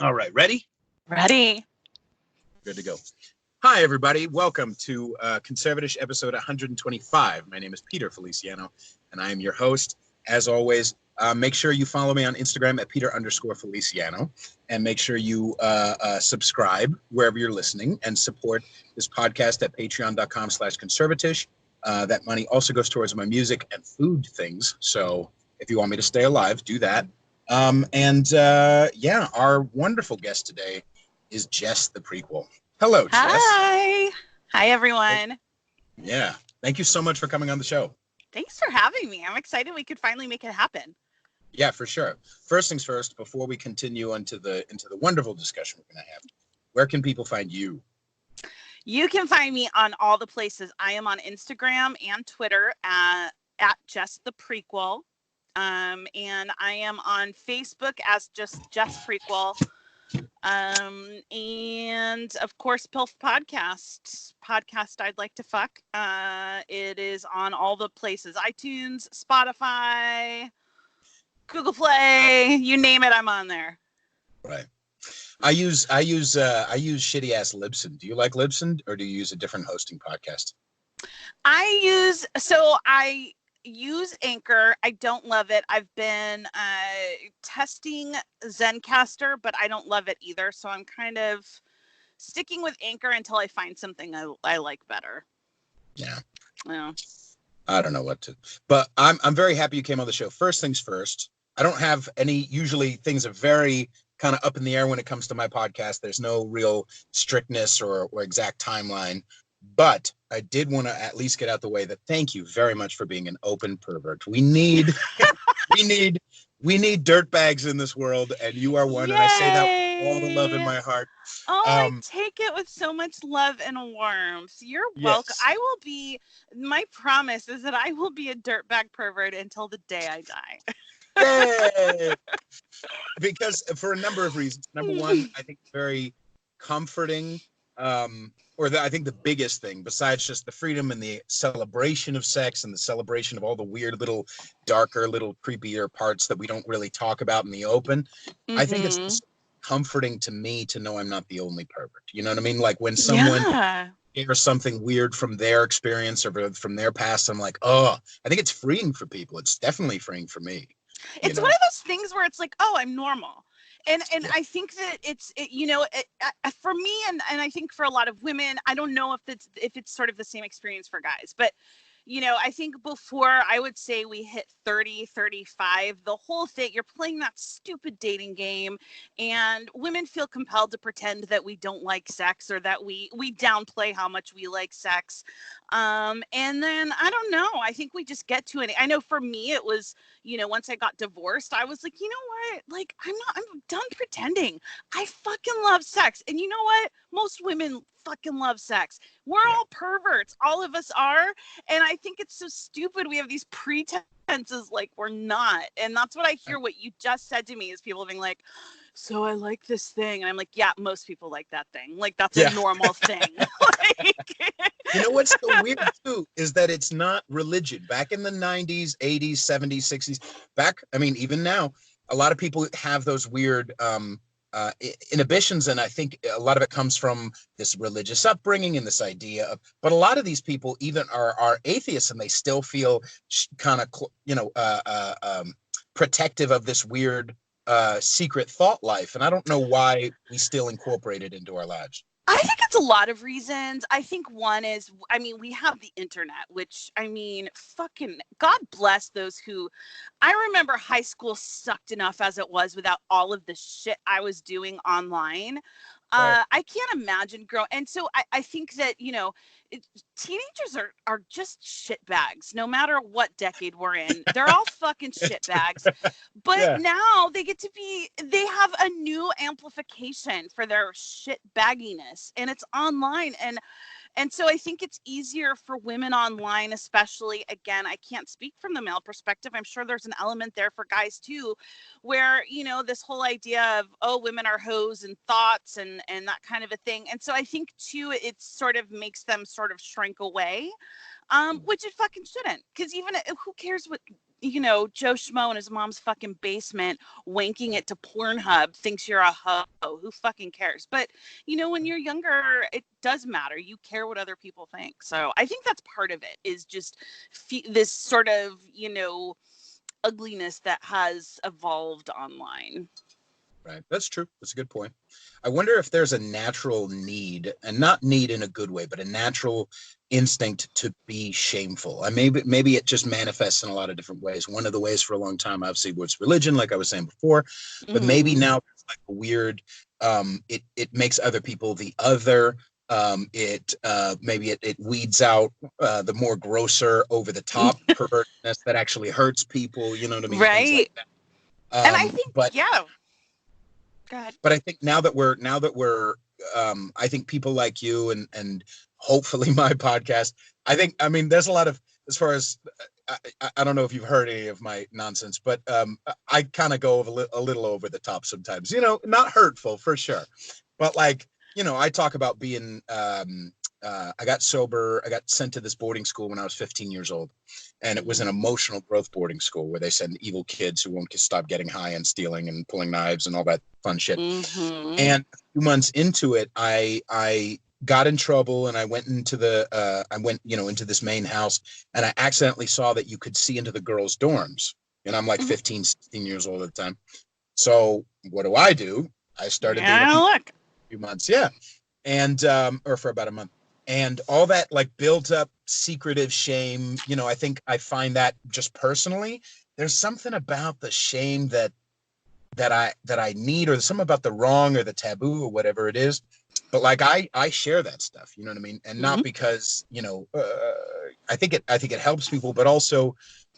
All right, ready? Ready. Good to go. Hi, everybody. Welcome to CONSERVATISH episode 125. My name is Peter Feliciano, and I am your host. As always, make sure you follow me on Instagram at Peter_Feliciano, and make sure you subscribe wherever you're listening and support this podcast at patreon.com/conservatish. That money also goes towards my music and food things. So if you want me to stay alive, do that. Our wonderful guest today is Jess the Prequel. Hello, Jess. Hi. Hi, everyone. Yeah. Thank you so much for coming on the show. Thanks for having me. I'm excited we could finally make it happen. Yeah, for sure. First things first, before we continue into the wonderful discussion we're going to have, where can people find you? You can find me on all the places. I am on Instagram and Twitter at Jess the Prequel. And I am on Facebook as just Jess Prequel. And of course, PILFpodcast, podcast I'd like to fuck. It is on all the places: iTunes, Spotify, Google Play, you name it, I'm on there. Right. I use shitty ass Libsyn. Do you like Libsyn, or do you use a different hosting podcast? I use Anchor. I don't love it. I've been testing Zencaster, but I don't love it either. So I'm kind of sticking with Anchor until I find something I like better. Yeah. Yeah. I don't know what to, but I'm very happy you came on the show. First things first, I don't have any, usually things are very kind of up in the air when it comes to my podcast. There's no real strictness or exact timeline. But I did want to at least get out the way that thank you very much for being an open pervert. We need we need dirtbags in this world, and you are one. Yay! And I say that with all the love in my heart. Oh, I take it with so much love and warmth. You're welcome. Yes. My promise is that I will be a dirtbag pervert until the day I die. Yay! Because for a number of reasons. Number one, I think it's very comforting. I think the biggest thing, besides just the freedom and the celebration of sex and the celebration of all the weird little darker, little creepier parts that we don't really talk about in the open, I think it's just comforting to me to know I'm not the only pervert. You know what I mean? Like when someone hears something weird from their experience or from their past, I'm like, oh, I think it's freeing for people. It's definitely freeing for me. It's one of those things where it's like, oh, I'm normal. And I think that for me, and I think for a lot of women, I don't know if it's sort of the same experience for guys, but I think before I would say we hit 30, 35, the whole thing, you're playing that stupid dating game, and women feel compelled to pretend that we don't like sex or that we downplay how much we like sex. And then I don't know, I think we just get to it. I know for me, it was, once I got divorced, I was like, you know what? Like, I'm done pretending. I fucking love sex. And you know what? Most women fucking love sex. We're all perverts. All of us are. And I think it's so stupid. We have these pretenses like we're not. And that's what I hear what you just said to me is people being like, so I like this thing. And I'm like, yeah, most people like that thing. Like, that's a normal thing. You know what's so weird, too, is that it's not religion. Back in the 90s, 80s, 70s, 60s, even now, a lot of people have those weird inhibitions, and I think a lot of it comes from this religious upbringing and this idea of, but a lot of these people even are atheists, and they still feel kind of protective of this weird secret thought life, and I don't know why we still incorporate it into our lives. I think it's a lot of reasons. I think one is, we have the internet, which, fucking God bless those who, I remember high school sucked enough as it was without all of the shit I was doing online. Right. I can't imagine growing. And so I think that, teenagers are just shitbags, no matter what decade we're in. They're all fucking shitbags. But now they have a new amplification for their shitbagginess, and it's online. And so I think it's easier for women online, especially, again, I can't speak from the male perspective. I'm sure there's an element there for guys too, where, this whole idea of, oh, women are hoes and thoughts and that kind of a thing. And so I think too, it sort of makes them sort of shrink away. Which it fucking shouldn't, because even who cares what Joe Schmo in his mom's fucking basement wanking it to Pornhub thinks you're a hoe. Who fucking cares? But when you're younger, it does matter. You care what other people think. So I think that's part of it, is just this sort of ugliness that has evolved online. Right. That's true. That's a good point. I wonder if there's a natural need, and not need in a good way, but a natural instinct to be shameful. Maybe it just manifests in a lot of different ways. One of the ways for a long time, obviously, was religion, like I was saying before, but maybe now it's like a weird, it makes other people the other. Maybe it weeds out the more grosser, over the top pervertness that actually hurts people. You know what I mean? Right. Things like that. And I think, yeah. Go ahead. But I think now that we're I think people like you and hopefully my podcast, I mean, there's a lot of, as far as, I don't know if you've heard any of my nonsense, but I kind of go a little over the top sometimes, not hurtful for sure. But like, I talk about being, I got sober. I got sent to this boarding school when I was 15 years old. And it was an emotional growth boarding school where they send evil kids who won't stop getting high and stealing and pulling knives and all that fun shit. And a few months into it, I got in trouble, and I went into into this main house, and I accidentally saw that you could see into the girls' dorms. And I'm like 15, 16 years old at the time. So what do? I started doing a few months. Yeah. And, or for about a month. And all that like built up secretive shame, I think I find that just personally, there's something about the shame that I need, or something about the wrong or the taboo or whatever it is. But like I share that stuff, you know what I mean? And not because, I think it helps people, but also,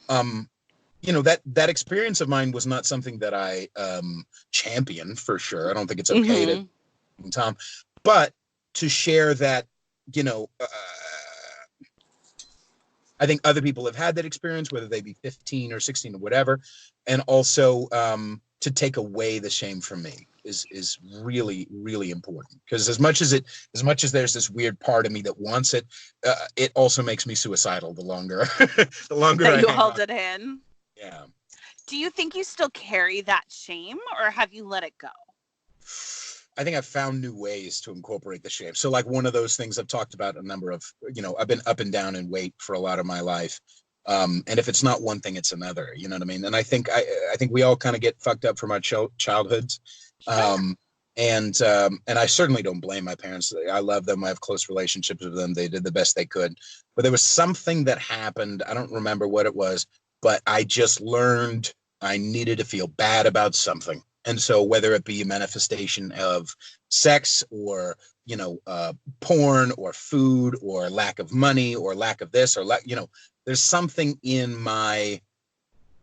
that experience of mine was not something that I champion, for sure. I don't think it's okay to Tom, but to share that, I think other people have had that experience, whether they be 15 or 16 or whatever. And also to take away the shame from me is really, really important. Because as much as there's this weird part of me that wants it, it also makes me suicidal the longer you hold it in. Yeah. Do you think you still carry that shame, or have you let it go? I think I've found new ways to incorporate the shame. So like one of those things I've talked about a number of, I've been up and down in weight for a lot of my life. And if it's not one thing, it's another, you know what I mean? And I think we all kind of get fucked up from our childhoods. And I certainly don't blame my parents. I love them. I have close relationships with them. They did the best they could. But there was something that happened. I don't remember what it was, but I just learned I needed to feel bad about something. And so whether it be a manifestation of sex or, porn or food or lack of money or lack of this or there's something in my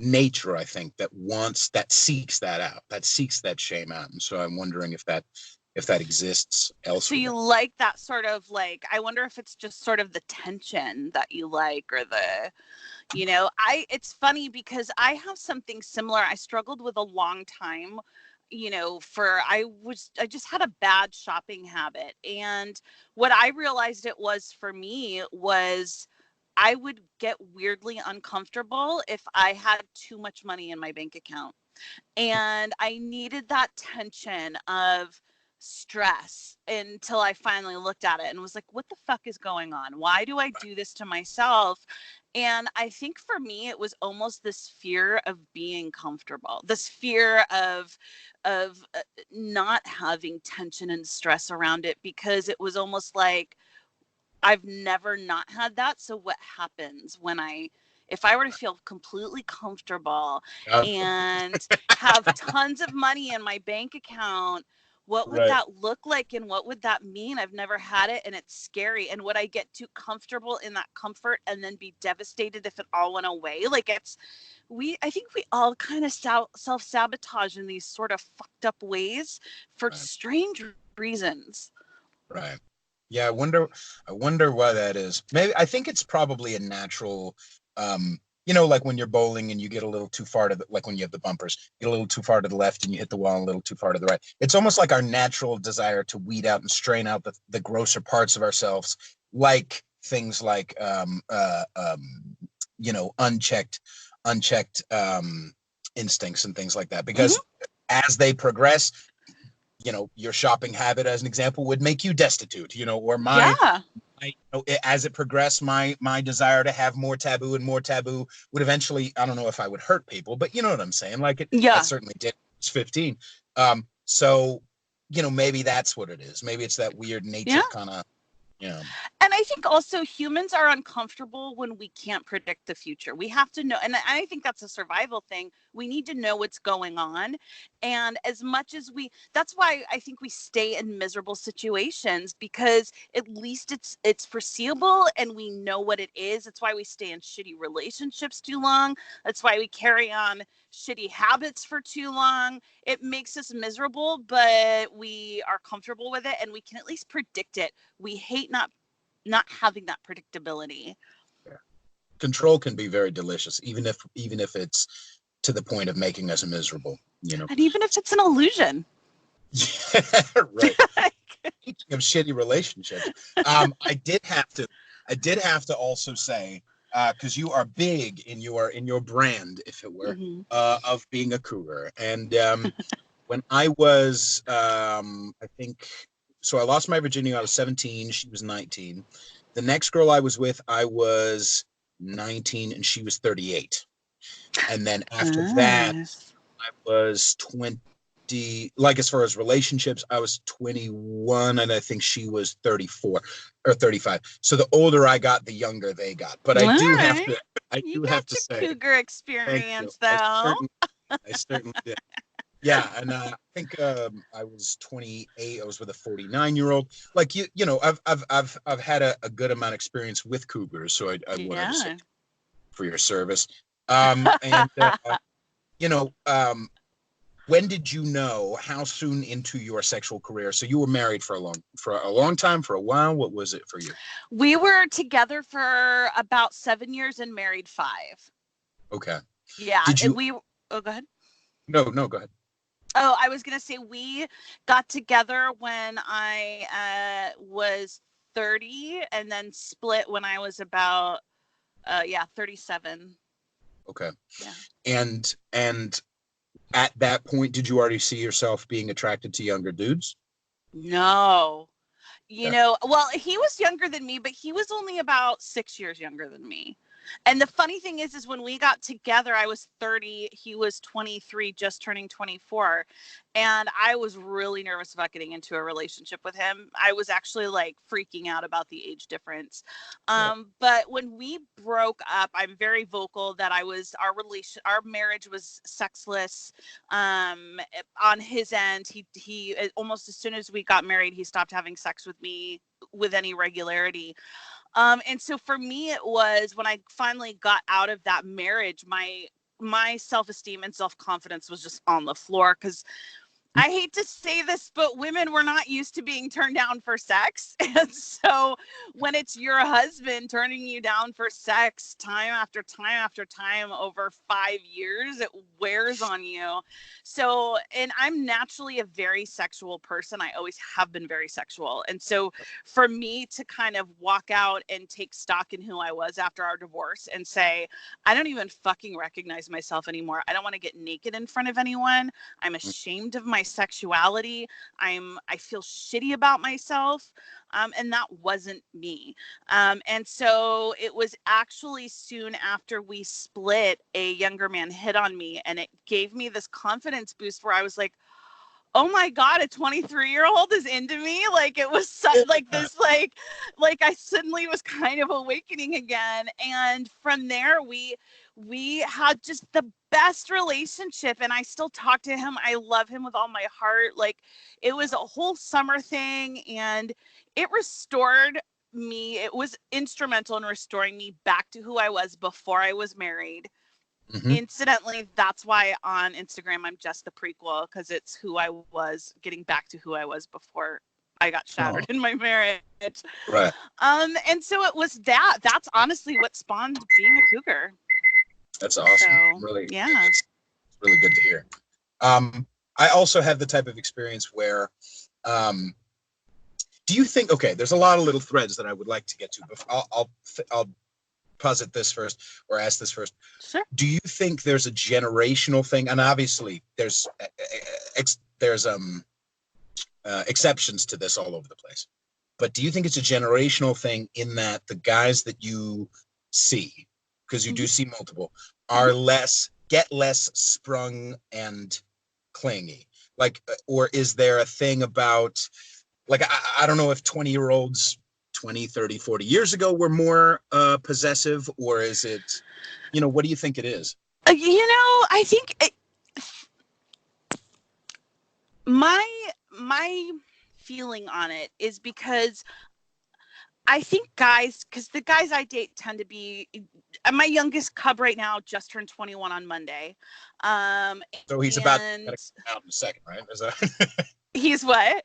nature, I think, that seeks that out, that seeks that shame out. And so I'm wondering if that exists elsewhere. So you like that sort of like, I wonder if it's just sort of the tension that you like, or the, it's funny because I have something similar. I struggled with a long time, I just had a bad shopping habit. And what I realized it was for me was I would get weirdly uncomfortable if I had too much money in my bank account. And I needed that tension of stress until I finally looked at it and was like, what the fuck is going on? Why do I do this to myself? And I think for me, it was almost this fear of being comfortable, this fear of not having tension and stress around it, because it was almost like I've never not had that. So what happens when if I were to feel completely comfortable and have tons of money in my bank account, what would that look like, and what would that mean? I've never had it, and it's scary. And would I get too comfortable in that comfort and then be devastated if it all went away? Like I think we all kind of self-sabotage in these sort of fucked up ways for strange reasons. Right. Yeah, I wonder why that is. Maybe I think it's probably a natural, like when you're bowling and you get a little too far like when you have the bumpers, get a little too far to the left and you hit the wall a little too far to the right. It's almost like our natural desire to weed out and strain out the grosser parts of ourselves, like things like unchecked instincts and things like that, because as they progress, your shopping habit, as an example, would make you destitute, or as it progressed, my desire to have more taboo and more taboo would eventually, I don't know if I would hurt people, but you know what I'm saying? Like I certainly did. It's 15. So, maybe that's what it is. Maybe it's that weird nature kind of, And I think also humans are uncomfortable when we can't predict the future. We have to know, and I think that's a survival thing. We need to know what's going on. And as much as that's why I think we stay in miserable situations, because at least it's foreseeable and we know what it is. That's why we stay in shitty relationships too long. That's why we carry on shitty habits for too long. It makes us miserable, but we are comfortable with it and we can at least predict it. We hate not having that predictability. Control can be very delicious, even if it's to the point of making us miserable, And even if it's an illusion. Right. Speaking of shitty relationships, I did have to also say, because you are big in your brand, if it were, of being a cougar. And when I was, I think, so I lost my virginity. I was 17. She was 19. The next girl I was with, I was 19 and she was 38. And then after that, I was 20. Like, as far as relationships, I was 21 and I think she was 34 or 35. So the older I got, the younger they got. But I do have to say, cougar experience, though. I certainly did. Yeah, and I think I was 28. I was with a 49-year-old. Like I've had a good amount of experience with cougars, so I wanted to say for your service. When did you know? How soon into your sexual career? So you were married for a long time, for a while. What was it for you? We were together for about 7 years and married 5. Okay. Yeah. Did you? Go ahead. No, go ahead. Oh, I was going to say we got together when I was 30 and then split when I was about 37. Okay. Yeah. And at that point, did you already see yourself being attracted to younger dudes? No. Well, he was younger than me, but he was only about 6 years younger than me. And the funny thing is when we got together, I was 30, he was 23, just turning 24. And I was really nervous about getting into a relationship with him. I was actually like freaking out about the age difference. But when we broke up, I'm very vocal that our marriage was sexless. On his end, he almost as soon as we got married, he stopped having sex with me with any regularity. And so for me, it was when I finally got out of that marriage, my self-esteem and self-confidence was just on the floor, because I hate to say this, but women were not used to being turned down for sex. And so when it's your husband turning you down for sex time after time after time over 5 years, it wears on you. So, and I'm naturally a very sexual person. I always have been very sexual. And so for me to kind of walk out and take stock in who I was after our divorce and say, I don't even fucking recognize myself anymore. I don't want to get naked in front of anyone. I'm ashamed of my sexuality. I feel shitty about myself. And that wasn't me. And so it was actually soon after we split, a younger man hit on me, and it gave me this confidence boost where I was like, oh my God, a 23-year-old is into me. Like, it was like this, like I suddenly was kind of awakening again. And from there, we had just the best relationship, and I still talk to him. I love him with all my heart. Like, it was a whole summer thing, and it restored me. It was instrumental in restoring me back to who I was before I was married. Incidentally, that's why on Instagram I'm Jess the Prequel, because it's who I was, getting back to who I was before I got shattered in my marriage. Right. And so it was that's honestly what spawned being a cougar. That's awesome. So, really, yeah. It's really good to hear. I also have the type of experience where Do you think, okay, there's a lot of little threads that I would like to get to, but I'll posit this first, or ask this first. Sure. Do you think there's a generational thing? And obviously there's exceptions to this all over the place. But do you think it's a generational thing in that the guys that you see, because you do see multiple, are get less sprung and clingy? Like, or is there a thing about, like, I don't know if 20-year-olds 20, 30, 40 years ago were more possessive, or is it, what do you think it is? I think my feeling on it is because I think because the guys I date tend to be, my youngest cub right now just turned 21 on Monday. So he's about to come out in a second, right? Is that he's what?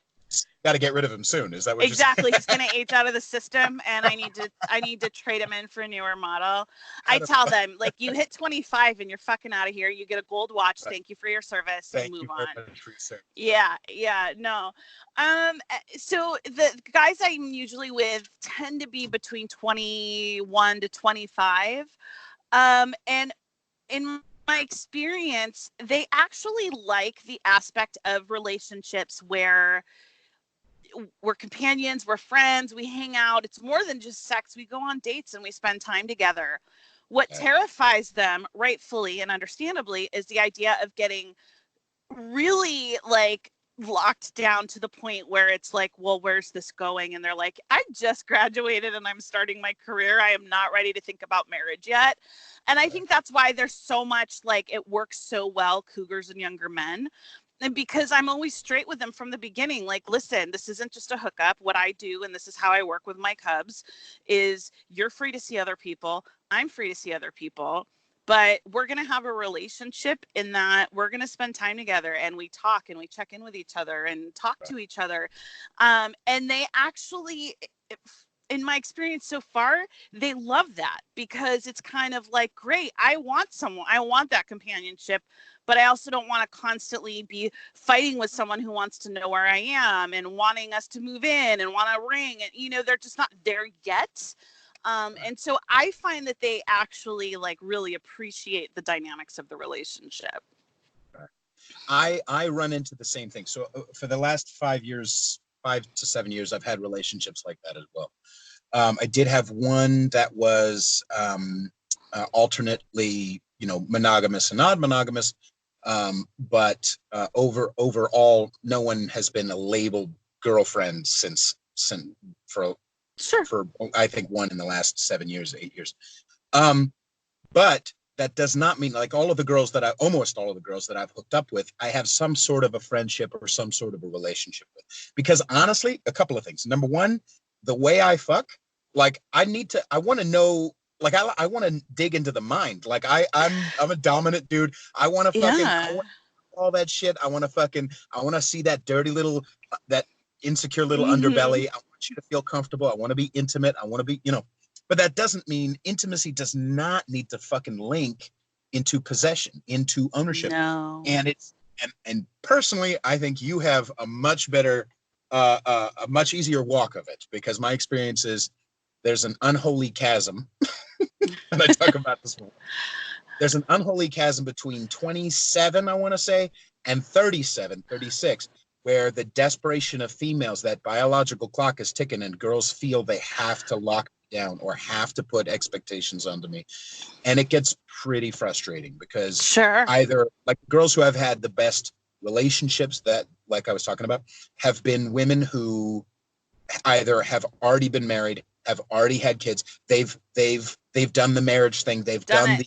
Got to get rid of him soon. Is that what exactly? He's going to age out of the system, and I need to trade him in for a newer model. I tell them, like, you hit 25 and you're fucking out of here. You get a gold watch. Thank you for your service. Thank and move you on. Yeah, no. So the guys I'm usually with tend to be between 21 to 25, and in my experience, they actually like the aspect of relationships where we're companions, we're friends, we hang out. It's more than just sex. We go on dates and we spend time together. What terrifies them, rightfully and understandably, is the idea of getting really like locked down to the point where it's like, well, where's this going? And they're like, I just graduated and I'm starting my career. I am not ready to think about marriage yet. And I think that's why there's so much, like, it works so well, cougars and younger men. And because I'm always straight with them from the beginning, like, listen, this isn't just a hookup. What I do, and this is how I work with my cubs, is you're free to see other people. I'm free to see other people. But we're going to have a relationship in that we're going to spend time together and we talk and we check in with each other and talk to each other. And they actually, in my experience so far, they love that, because it's kind of like, great, I want that companionship, but I also don't want to constantly be fighting with someone who wants to know where I am and wanting us to move in and want a ring. And, they're just not there yet. And so I find that they actually, like, really appreciate the dynamics of the relationship. I run into the same thing. So for the last 5 to 7 years, I've had relationships like that as well. I did have one that was alternately, monogamous and non-monogamous. But overall, no one has been a labeled girlfriend since for I think one in the last 8 years. But that does not mean, like, almost all of the girls that I've hooked up with, I have some sort of a friendship or some sort of a relationship with. Because honestly, a couple of things. Number one, the way I fuck, like, I want to know, like, I want to dig into the mind. Like, I'm a dominant dude. I want to fucking all that shit. I want to see that dirty little, that insecure little underbelly. I want you to feel comfortable. I want to be intimate. I want to be, but that doesn't mean intimacy does not need to fucking link into possession, into ownership. No. And personally, I think you have a much better, a much easier walk of it, because my experience is there's an unholy chasm. And I talk about this one. There's an unholy chasm between 27, I want to say, and 37, 36, where the desperation of females, that biological clock is ticking, and girls feel they have to lock me down or have to put expectations onto me. And it gets pretty frustrating, because either, like, girls who have had the best relationships that, like I was talking about, have been women who either have already been married, have already had kids, they've done the marriage thing, they've done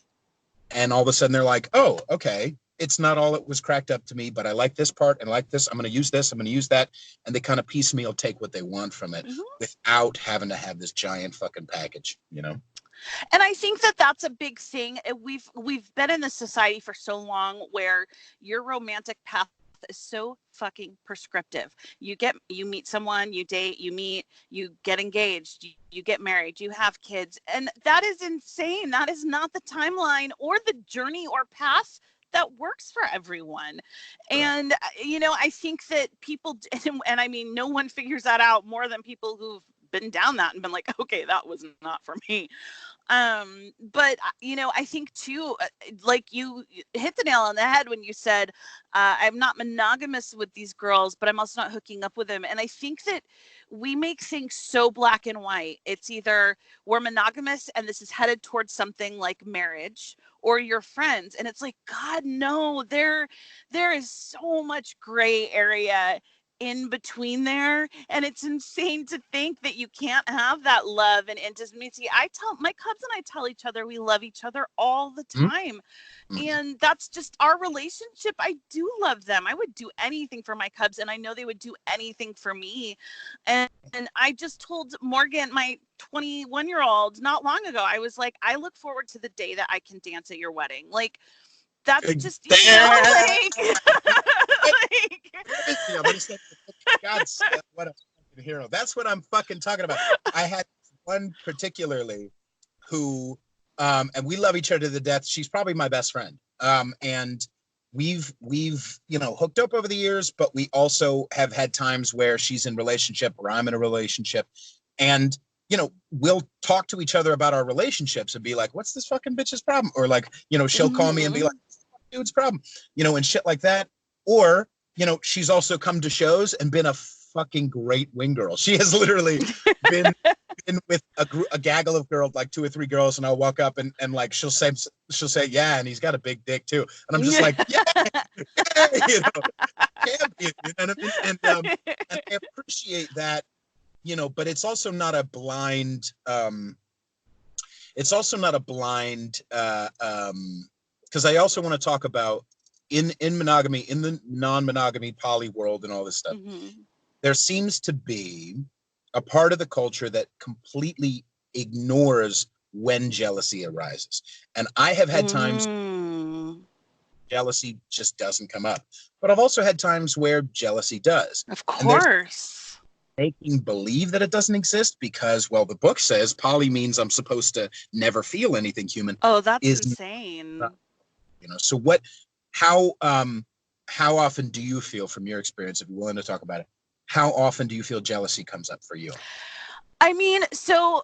and all of a sudden they're like, oh, okay, it's not all it was cracked up to me, but I like this part and like this. I'm going to use this. I'm going to use that. And they kind of piecemeal take what they want from it without having to have this giant fucking package, And I think that that's a big thing. We've been in this society for so long where your romantic path is so fucking prescriptive. You meet someone, you date, you meet, you get engaged, you get married, you have kids. And that is insane. That is not the timeline or the journey or path that works for everyone. And, you know, I think that people, and I mean, no one figures that out more than people who've been down that and been like, okay, that was not for me. But you know, I think too, like you hit the nail on the head when you said, I'm not monogamous with these girls, but I'm also not hooking up with them. And I think that we make things so black and white. It's either we're monogamous and this is headed towards something like marriage, or you're friends. And it's like, God, no, there is so much gray area in between there, and it's insane to think that you can't have that love and intimacy. I tell my cubs and I tell each other we love each other all the time. And that's just our relationship. I do love them. I would do anything for my cubs, and I know they would do anything for me. And I just told Morgan, my 21-year-old, not long ago, I was like, I look forward to the day that I can dance at your wedding. Like, that's just, you know, like, God's what a fucking hero. That's what I'm fucking talking about. I had one particularly who, and we love each other to death. She's probably my best friend. And we've, you know, hooked up over the years, but we also have had times where she's in relationship or I'm in a relationship. And, you know, we'll talk to each other about our relationships and be like, what's this fucking bitch's problem? Or like, you know, she'll call me and be like, dude's problem, you know, and shit like that. Or, you know, she's also come to shows and been a fucking great wing girl. She has literally been with a gaggle of girls, like 2 or 3 girls, and I'll walk up and like she'll say, yeah, and he's got a big dick too. And I'm just like, yeah, you know, champion, you know what I mean? And I appreciate that, you know, but it's also not a blind, because I also want to talk about in monogamy, in the non-monogamy poly world and all this stuff, there seems to be a part of the culture that completely ignores when jealousy arises. And I have had times jealousy just doesn't come up, but I've also had times where jealousy does. Of course. Making believe that it doesn't exist because, well, the book says poly means I'm supposed to never feel anything human. Oh, that's insane. You know, so how often do you feel, from your experience, if you're willing to talk about it, how often do you feel jealousy comes up for you? I mean, so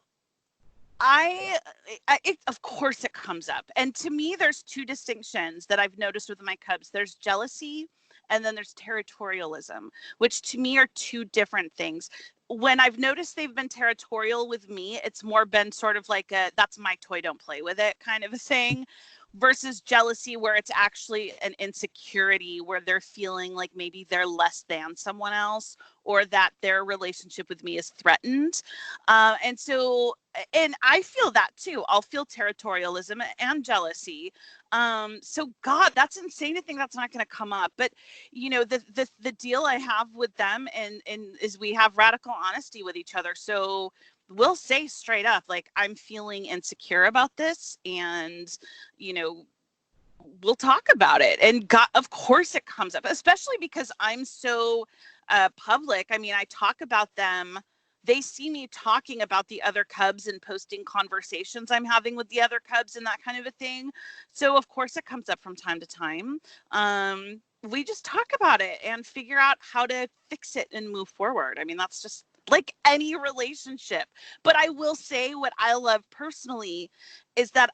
of course it comes up. And to me, there's 2 distinctions that I've noticed with my cubs. There's jealousy and then there's territorialism, which to me are 2 different things. When I've noticed they've been territorial with me, it's more been sort of like that's my toy, don't play with it kind of a thing, versus jealousy where it's actually an insecurity where they're feeling like maybe they're less than someone else or that their relationship with me is threatened. And I feel that too. I'll feel territorialism and jealousy. So God, that's insane to think that's not going to come up. But you know, the deal I have with them and is we have radical honesty with each other. So we'll say straight up, like, I'm feeling insecure about this, and you know, we'll talk about it. And God, of course it comes up, especially because I'm so public. I mean, I talk about them. They see me talking about the other cubs and posting conversations I'm having with the other cubs and that kind of a thing. So of course it comes up from time to time. We just talk about it and figure out how to fix it and move forward. I mean, that's just like any relationship. But I will say what I love personally is that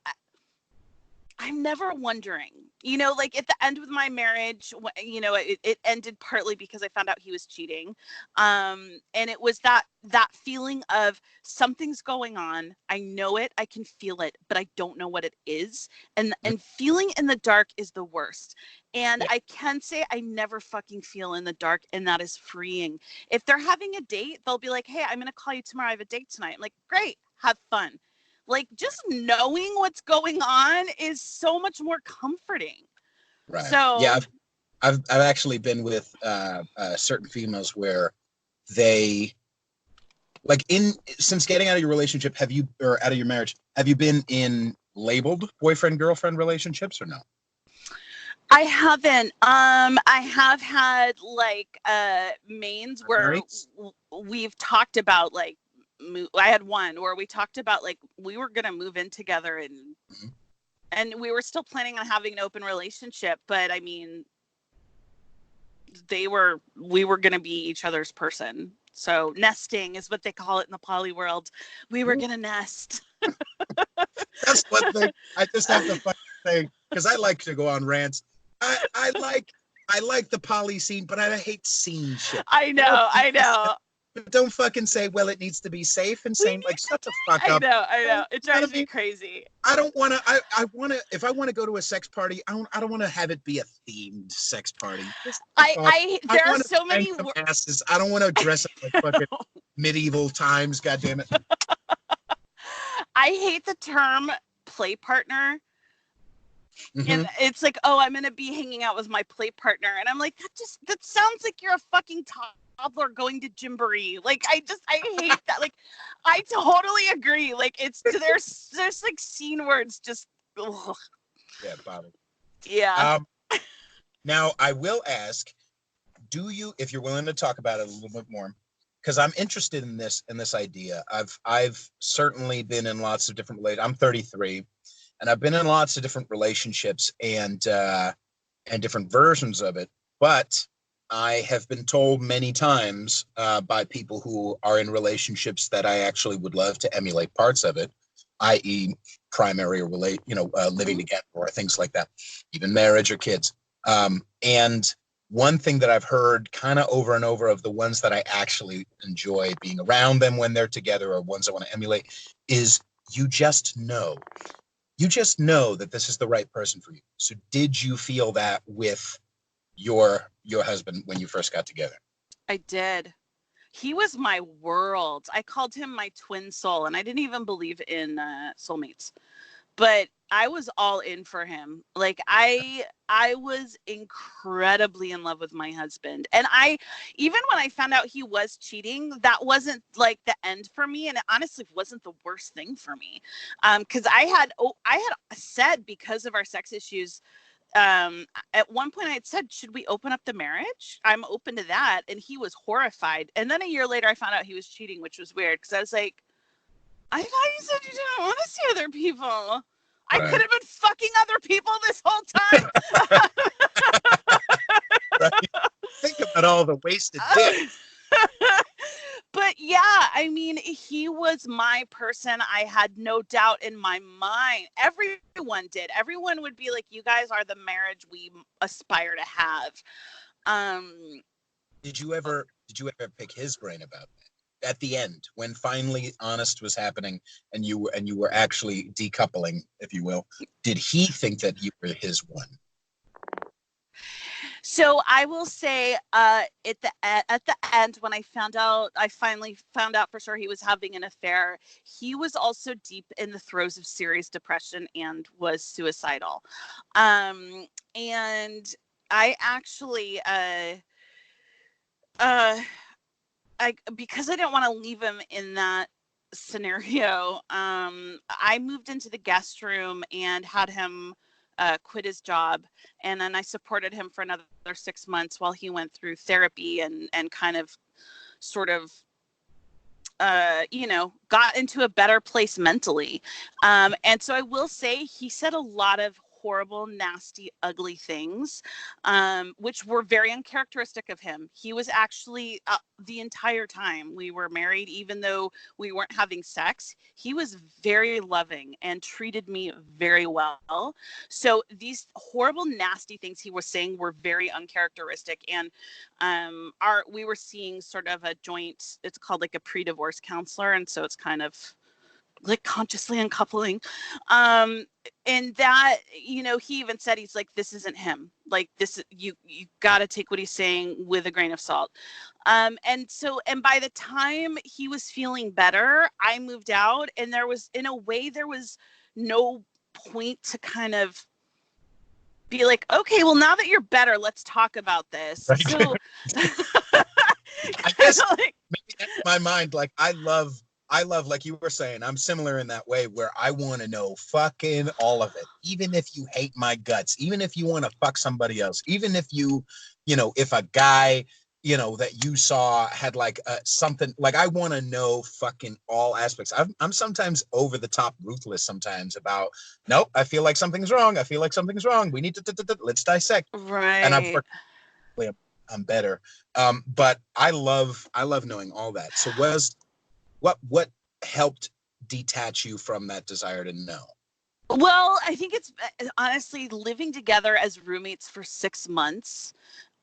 I'm never wondering, you know, like at the end of my marriage, you know, it ended partly because I found out he was cheating. And it was that feeling of something's going on. I know it, I can feel it, but I don't know what it is. And feeling in the dark is the worst. And I can say I never fucking feel in the dark, and that is freeing. If they're having a date, they'll be like, hey, I'm going to call you tomorrow. I have a date tonight. I'm like, great, have fun. Like, just knowing what's going on is so much more comforting. Right. So yeah, I've actually been with certain females where they, like, since getting out of your relationship, or out of your marriage, have you been in labeled boyfriend girlfriend relationships or no? I haven't. I have had like mains where we've talked about like. I had one where we talked about like we were gonna move in together and And we were still planning on having an open relationship, but I mean, we were going to be each other's person. So nesting is what they call it in the poly world. We were going to nest. That's one thing. I just have to fucking say, because I like to go on rants. I like the poly scene, but I hate scene shit. I know. But don't fucking say, well, it needs to be safe and sane. Like, shut the fuck up. I know. It drives me crazy. I don't want to. I want to. If I want to go to a sex party, I don't want to have it be a themed sex party. There are so many asses. I don't want to dress up like fucking medieval times. God damn it. I hate the term play partner. Mm-hmm. And it's like, oh, I'm gonna be hanging out with my play partner, and I'm like, that sounds like you're a fucking toddler going to Gymboree. Like, I hate that. Like, I totally agree. Like, there's like scene words just. Ugh. Yeah, Bobby. Yeah. Now I will ask, do you, if you're willing to talk about it a little bit more, because I'm interested in this idea. I've certainly been in lots of different I'm 33. And I've been in lots of different relationships and different versions of it. But I have been told many times by people who are in relationships that I actually would love to emulate parts of it, i.e. primary or living together or things like that, even marriage or kids. And one thing that I've heard kind of over and over of the ones that I actually enjoy being around them when they're together or ones I want to emulate is you just know. You just know that this is the right person for you. So did you feel that with your husband when you first got together? I did. He was my world. I called him my twin soul, and I didn't even believe in soulmates. But I was all in for him. Like, I was incredibly in love with my husband. And even when I found out he was cheating, that wasn't like the end for me. And it honestly wasn't the worst thing for me. Because I had said, because of our sex issues, at one point I had said, should we open up the marriage? I'm open to that. And he was horrified. And then a year later, I found out he was cheating, which was weird. Because I was like, I thought you said you didn't want to see other people. Right. I could have been fucking other people this whole time. Right. Think about all the wasted dick. But yeah, I mean, he was my person. I had no doubt in my mind. Everyone did. Everyone would be like, you guys are the marriage we aspire to have. Did you ever pick his brain about that? At the end, when finally honest was happening and you were actually decoupling, if you will, did he think that you were his one? So I will say, at the end, when I finally found out for sure he was having an affair, he was also deep in the throes of serious depression and was suicidal. And I actually, because I didn't want to leave him in that scenario, I moved into the guest room and had him quit his job. And then I supported him for another 6 months while he went through therapy and kind of sort of, got into a better place mentally. And so I will say he said a lot of horrible, nasty, ugly things, which were very uncharacteristic of him. He was actually, the entire time we were married, even though we weren't having sex, he was very loving and treated me very well. So these horrible, nasty things he was saying were very uncharacteristic. And we were seeing sort of a joint, it's called like a pre-divorce counselor. And so it's kind of like consciously uncoupling. And that, he even said, he's like, this isn't him. Like, this, you got to take what he's saying with a grain of salt. And by the time he was feeling better, I moved out, and there was no point to kind of be like, okay, well, now that you're better, let's talk about this. Right. So I guess maybe that's my mind. Like, I love, like you were saying, I'm similar in that way where I want to know fucking all of it. Even if you hate my guts, even if you want to fuck somebody else, even if if a guy you know, that you saw had like something like, I want to know fucking all aspects. I'm sometimes over the top ruthless sometimes about, nope, I feel like something's wrong. I feel like something's wrong. We need to let's dissect. And Right. I'm better. But I love knowing all that. So what helped detach you from that desire to know? Well, I think it's honestly living together as roommates for 6 months.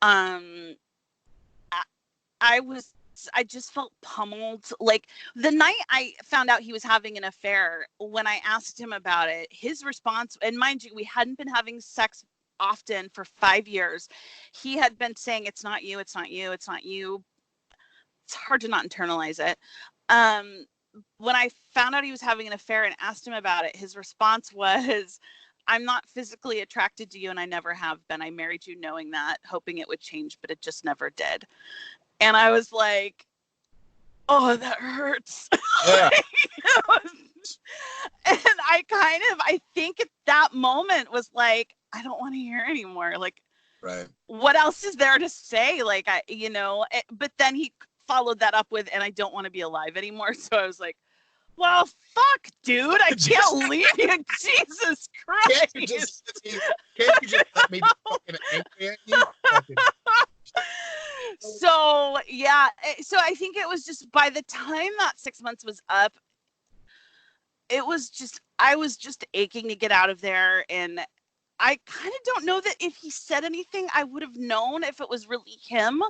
Um, I, I just felt pummeled. Like the night I found out he was having an affair, when I asked him about it, his response, and mind you, we hadn't been having sex often for 5 years. He had been saying, "It's not you, it's not you, it's not you." It's hard to not internalize it. Um, when I found out he was having an affair and asked him about it, his response was, "I'm not physically attracted to you and I never have been. I married you knowing that, hoping it would change, but it just never did." And I was like, oh, that hurts. Yeah. And I think at that moment was like, I don't want to hear anymore. Like, Right. what else is there to say? Like, but then he followed that up with, and I don't want to be alive anymore. So I was like, well, fuck, dude, I can't leave you. Jesus Christ. Can't you just let me be fucking angry at you? So yeah, so I think it was just by the time that 6 months was up, I was just aching to get out of there. And I kind of don't know that if he said anything, I would have known if it was really him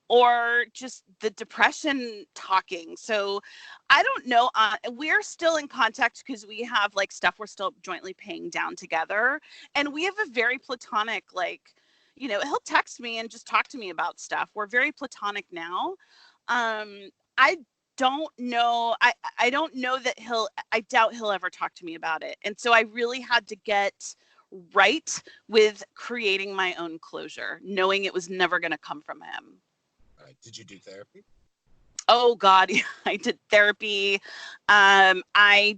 or just the depression talking. So I don't know. We're still in contact because we have like stuff we're still jointly paying down together. And we have a very platonic, like, he'll text me and just talk to me about stuff. We're very platonic now. I don't know. I don't know that I doubt he'll ever talk to me about it. And so I really had to get right with creating my own closure, knowing it was never going to come from him. Did you do therapy? Oh God, I did therapy. I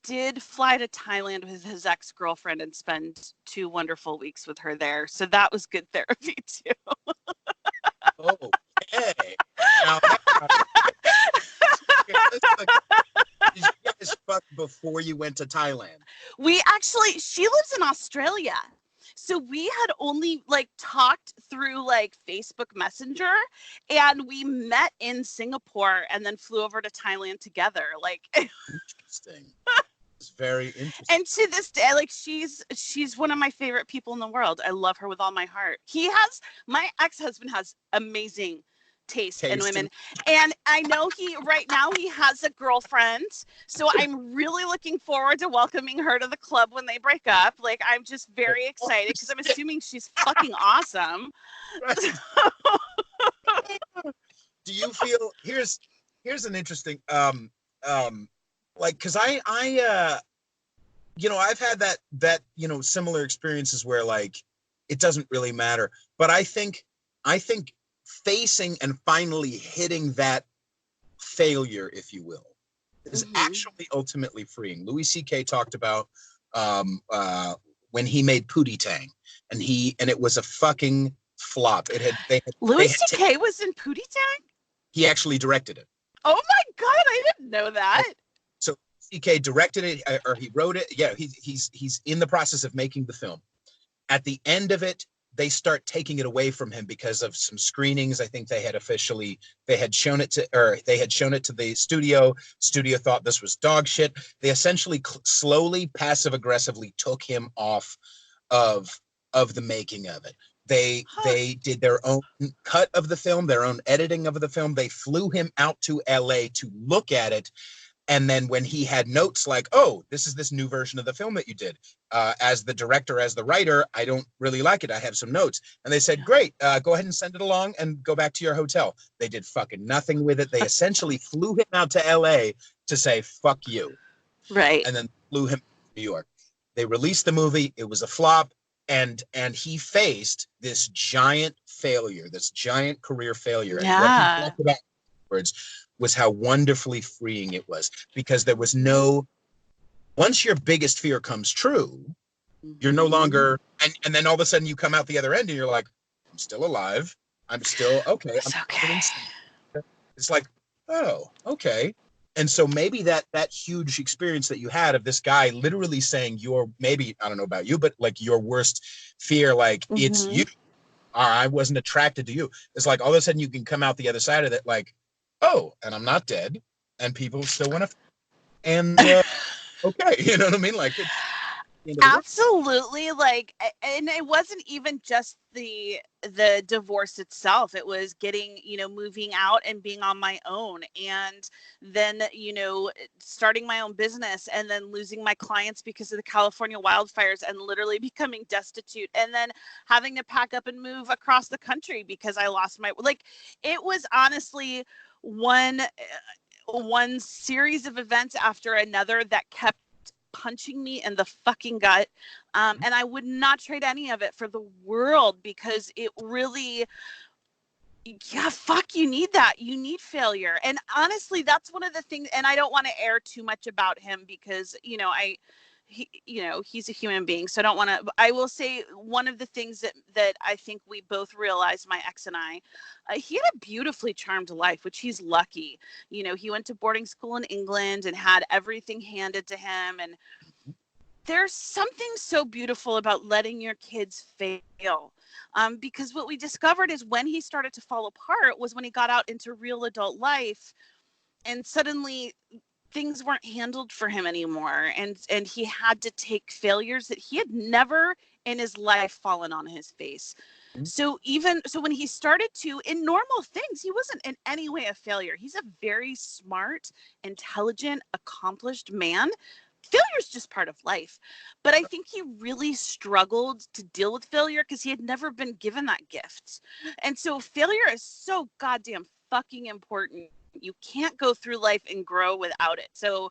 did fly to Thailand with his ex-girlfriend and spend 2 wonderful weeks with her there. So that was good therapy too. Okay. Now, did you guys fuck before you went to Thailand? She lives in Australia. So we had only like talked through like Facebook Messenger, and we met in Singapore and then flew over to Thailand together. Like, interesting. It's very interesting. And to this day, like she's one of my favorite people in the world. I love her with all my heart. My ex-husband has amazing taste in women. And I know right now he has a girlfriend. So I'm really looking forward to welcoming her to the club when they break up. Like, I'm just very excited because I'm assuming she's fucking awesome. Right. Do you feel, here's an interesting, like, cause I've had that, similar experiences where like, it doesn't really matter, but I think facing and finally hitting that failure, if you will, is actually ultimately freeing. Louis C.K. talked about when he made Pootie Tang, and it was a fucking flop. Louis C.K. was in Pootie Tang? He actually directed it. Oh my God, I didn't know that. So C.K. directed it, or he wrote it. Yeah, he's in the process of making the film. At the end of it, they start taking it away from him because of some screenings. I think they had shown it to the studio. Studio thought this was dog shit. They essentially slowly, passive aggressively took him off of the making of it. They did their own cut of the film, their own editing of the film. They flew him out to LA to look at it. And then when he had notes like, oh, this is this new version of the film that you did, as the director, as the writer, I don't really like it. I have some notes. And they said, great, go ahead and send it along and go back to your hotel. They did fucking nothing with it. They essentially flew him out to LA to say, fuck you. Right. And then flew him to New York. They released the movie. It was a flop. And he faced this giant failure, this giant career failure. Yeah. And what he talked about afterwards was how wonderfully freeing it was, because there was once your biggest fear comes true, you're no longer, and then all of a sudden you come out the other end and you're like, I'm still alive. I'm still okay. It's okay. It's like, oh, okay. And so maybe that huge experience that you had of this guy literally saying your, maybe, I don't know about you, but like your worst fear, like it's you, or I wasn't attracted to you. It's like all of a sudden you can come out the other side of it like, oh, and I'm not dead, and people still want to, and okay, you know what I mean? Like it's absolutely, like, and it wasn't even just the divorce itself. It was getting, moving out and being on my own, and then, starting my own business, and then losing my clients because of the California wildfires, and literally becoming destitute, and then having to pack up and move across the country because I lost my, like, it was honestly one series of events after another that kept punching me in the fucking gut. And I would not trade any of it for the world, because it really, yeah, fuck, you need that. You need failure. And honestly, that's one of the things, and I don't want to air too much about him because, he's a human being. So I don't want to, I will say one of the things that I think we both realized, my ex and I, he had a beautifully charmed life, which he's lucky. He went to boarding school in England and had everything handed to him. And there's something so beautiful about letting your kids fail. Because what we discovered is when he started to fall apart was when he got out into real adult life, and suddenly things weren't handled for him anymore. And he had to take failures that he had never in his life fallen on his face. So when he started to, in normal things, he wasn't in any way a failure. He's a very smart, intelligent, accomplished man. Failure is just part of life. But I think he really struggled to deal with failure because he had never been given that gift. And so failure is so goddamn fucking important. You can't go through life and grow without it. So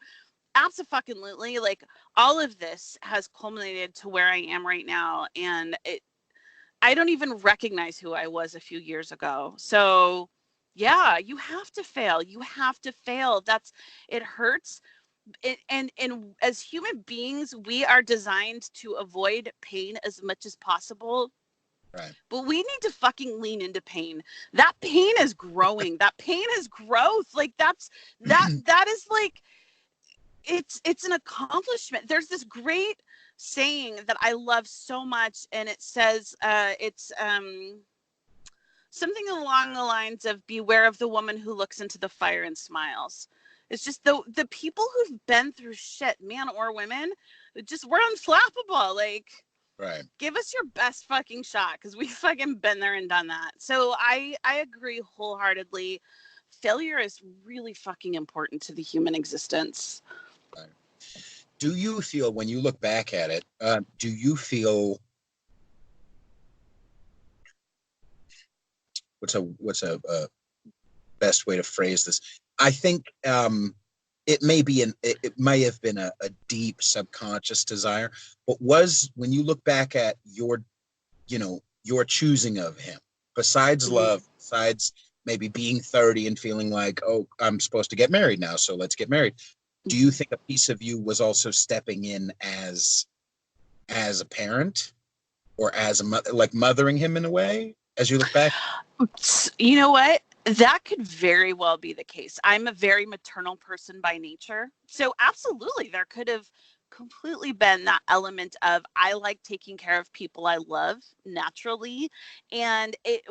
absolutely, like, all of this has culminated to where I am right now. And I don't even recognize who I was a few years ago. So yeah, you have to fail. You have to fail. It hurts. And as human beings, we are designed to avoid pain as much as possible. right. But we need to fucking lean into pain. That pain is growing. That pain is growth. Like that is like, it's an accomplishment. There's this great saying that I love so much, and it says it's something along the lines of, beware of the woman who looks into the fire and smiles. It's just the people who've been through shit, man or women, we're unflappable. Like, Right. give us your best fucking shot, because we've fucking been there and done that. So I agree wholeheartedly. Failure is really fucking important to the human existence. Right. Do you feel, when you look back at it, do you feel, what's a best way to phrase this? I think it may have been a deep subconscious desire, but when you look back at your choosing of him, besides love, besides maybe being 30 and feeling like, oh, I'm supposed to get married now, so let's get married. Do you think a piece of you was also stepping in as a parent, or as a mother, like mothering him in a way, as you look back? You know what? That could very well be the case. I'm a very maternal person by nature. So absolutely, there could have completely been that element of, I like taking care of people I love naturally. And it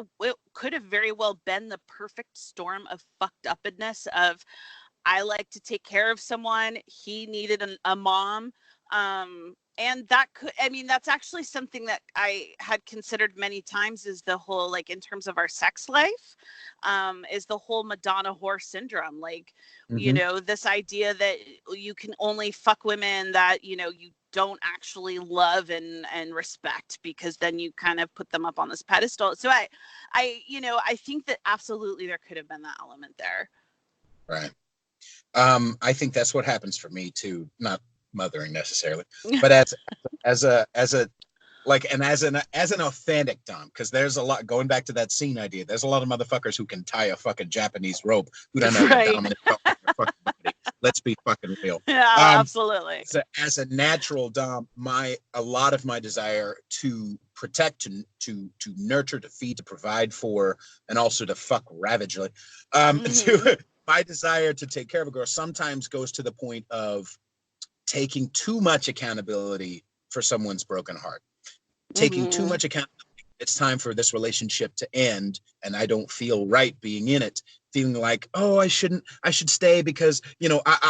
could have very well been the perfect storm of fucked upness of, I like to take care of someone. He needed a mom. And that's actually something that I had considered many times, is the whole, like, in terms of our sex life, is the whole Madonna whore syndrome. Like, this idea that you can only fuck women that, you don't actually love and respect, because then you kind of put them up on this pedestal. So I think that absolutely there could have been that element there. Right. I think that's what happens for me too. Not mothering necessarily, but as an authentic dom, because there's a lot, going back to that scene idea, there's a lot of motherfuckers who can tie a fucking Japanese rope who don't know right. the dominant fucking body. Let's be fucking real. Yeah, absolutely. So as a natural dom, a lot of my desire to protect, to nurture, to feed, to provide for, and also to fuck ravagely, my desire to take care of a girl sometimes goes to the point of taking too much accountability for someone's broken heart, taking too much accountability. It's time for this relationship to end, and I don't feel right being in it, feeling like, oh, I should stay because,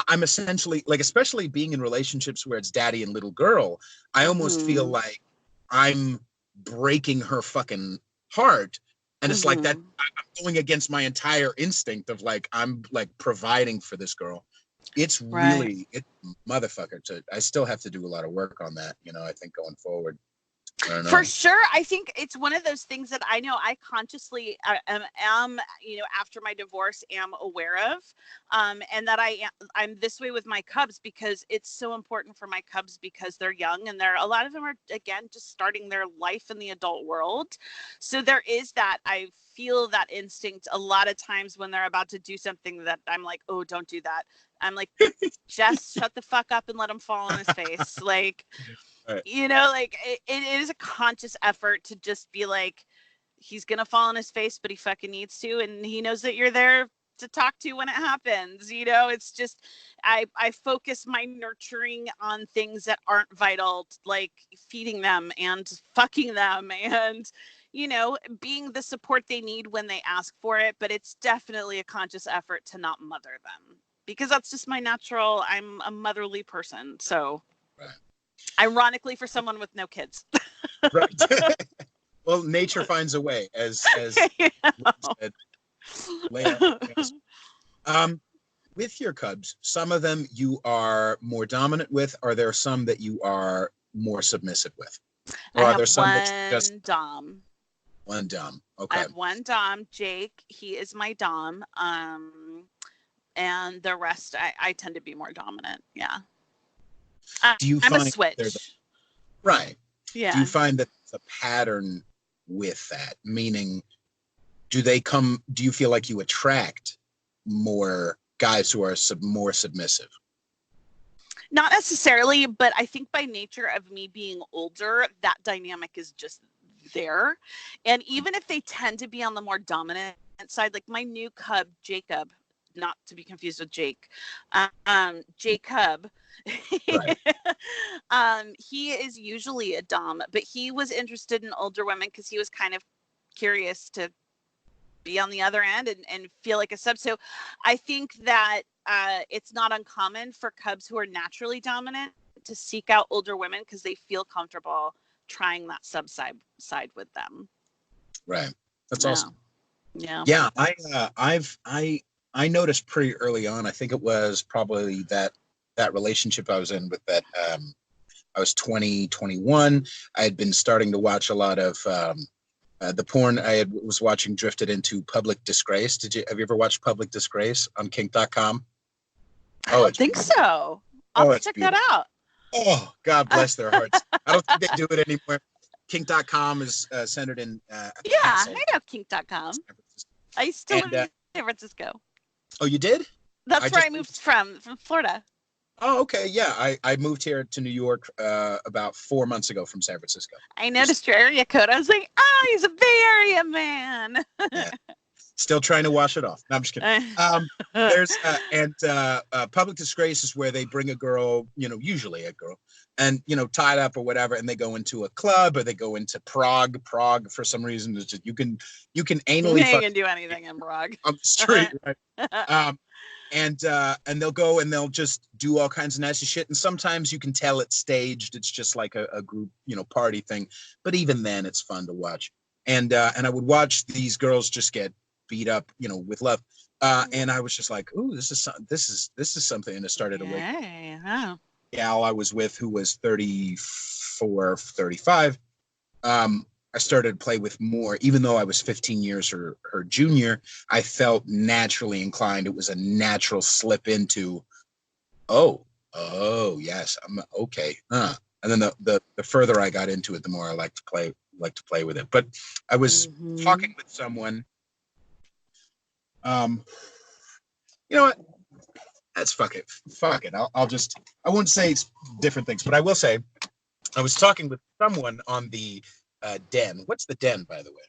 I'm essentially like, especially being in relationships where it's daddy and little girl, I almost feel like I'm breaking her fucking heart. And it's like that I'm going against my entire instinct of like, I'm like providing for this girl. It's really, it's motherfucker I still have to do a lot of work on that, I think going forward. For sure. I think it's one of those things that I know I consciously am, after my divorce am aware of, and that I'm this way with my cubs because it's so important for my cubs because they're young and a lot of them are, again, just starting their life in the adult world. So there is that, I feel that instinct a lot of times when they're about to do something that I'm like, oh, don't do that. I'm like, Jess, shut the fuck up and let him fall on his face. Like, right. It is a conscious effort to just be like, he's going to fall on his face, but he fucking needs to. And he knows that you're there to talk to when it happens. It's just, I focus my nurturing on things that aren't vital, like feeding them and fucking them and, being the support they need when they ask for it. But it's definitely a conscious effort to not mother them because that's just my natural, I'm a motherly person. So. Right. Ironically, for someone with no kids. Right. Well, nature finds a way, as said. With your cubs, some of them you are more dominant with. Are there some that you are more submissive with? Or are there some that you just dom? One dom. Okay. I have one dom, Jake. He is my dom. And the rest, I tend to be more dominant. Yeah. Do you I'm find a switch. Right. Yeah. Do you find that there's a pattern with that? Meaning, do you feel like you attract more guys who are more submissive? Not necessarily, but I think by nature of me being older, that dynamic is just there. And even if they tend to be on the more dominant side, like my new cub, Jacob, not to be confused with Jake, Jacob, right. He is usually a dom, but he was interested in older women because he was kind of curious to be on the other end and feel like a sub. So I think that it's not uncommon for cubs who are naturally dominant to seek out older women because they feel comfortable trying that sub side with them. Right. That's awesome. Yeah. Yeah. I noticed pretty early on, I think it was probably that relationship I was in with that, I was 20, 21. I had been starting to watch a lot of the porn was watching drifted into Public Disgrace. Have you ever watched Public Disgrace on kink.com? I don't think so. I'll check that out. Oh, God bless their hearts. I don't think they do it anymore. Kink.com is centered in I know kink.com. I used to live in San Francisco. Oh, you did? That's where I moved from Florida. Oh, okay. Yeah, I moved here to New York about 4 months ago from San Francisco. I noticed your area code. I was like, oh, he's a Bay Area man. Yeah. Still trying to wash it off. No, I'm just kidding. There's Public Disgrace is where they bring a girl, usually a girl, and tied up or whatever, and they go into a club or they go into Prague. Prague for some reason is just you can anally. You can do anything in Prague. On the street, right? And they'll go and they'll just do all kinds of nasty shit. And sometimes you can tell it's staged. It's just like a group, party thing. But even then, it's fun to watch. And I would watch these girls just get beat up, with love. And I was just like, ooh, this is something. And it started awakening. Wow. Gal I was with who was 34, 35. I started to play with more, even though I was 15 years her junior. I felt naturally inclined. It was a natural slip into, oh yes, I'm okay. And then the further I got into it, the more I like to play with it. But I was talking with someone. You know what? That's fuck it. I won't say different things, but I will say I was talking with someone on the Den. What's the Den, by the way?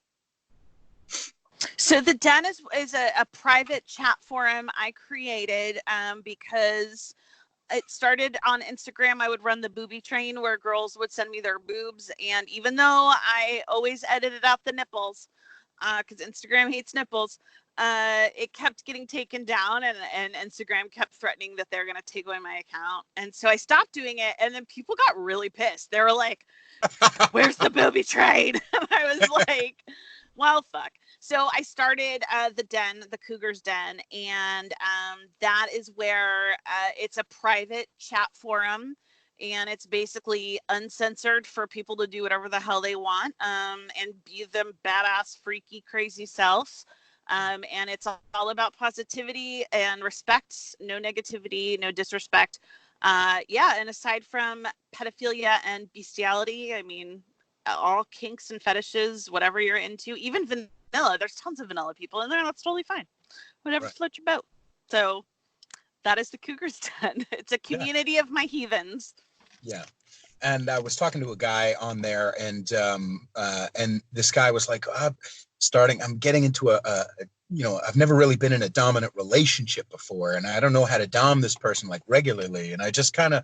So the Den is a private chat forum I created because it started on Instagram. I would run the booby train where girls would send me their boobs. And even though I always edited out the nipples, because Instagram hates nipples, it kept getting taken down, and Instagram kept threatening that they're going to take away my account. And so I stopped doing it, and then people got really pissed. They were like, where's the booby train? And I was like, well, fuck. So I started the Den, the Cougar's Den, and that is where it's a private chat forum, and it's basically uncensored for people to do whatever the hell they want and be them badass, freaky, crazy selves. And it's all about positivity and respect, no negativity, no disrespect. Yeah, and aside from pedophilia and bestiality, I mean, all kinks and fetishes, whatever you're into, even vanilla. There's tons of vanilla people in there, and that's totally fine. Whatever floats your boat. So that is the Cougar's Den. It's a community of my heathens. Yeah. And I was talking to a guy on there, and this guy was like, I'm getting into I've never really been in a dominant relationship before, and I don't know how to dom this person like regularly. And I just kind of,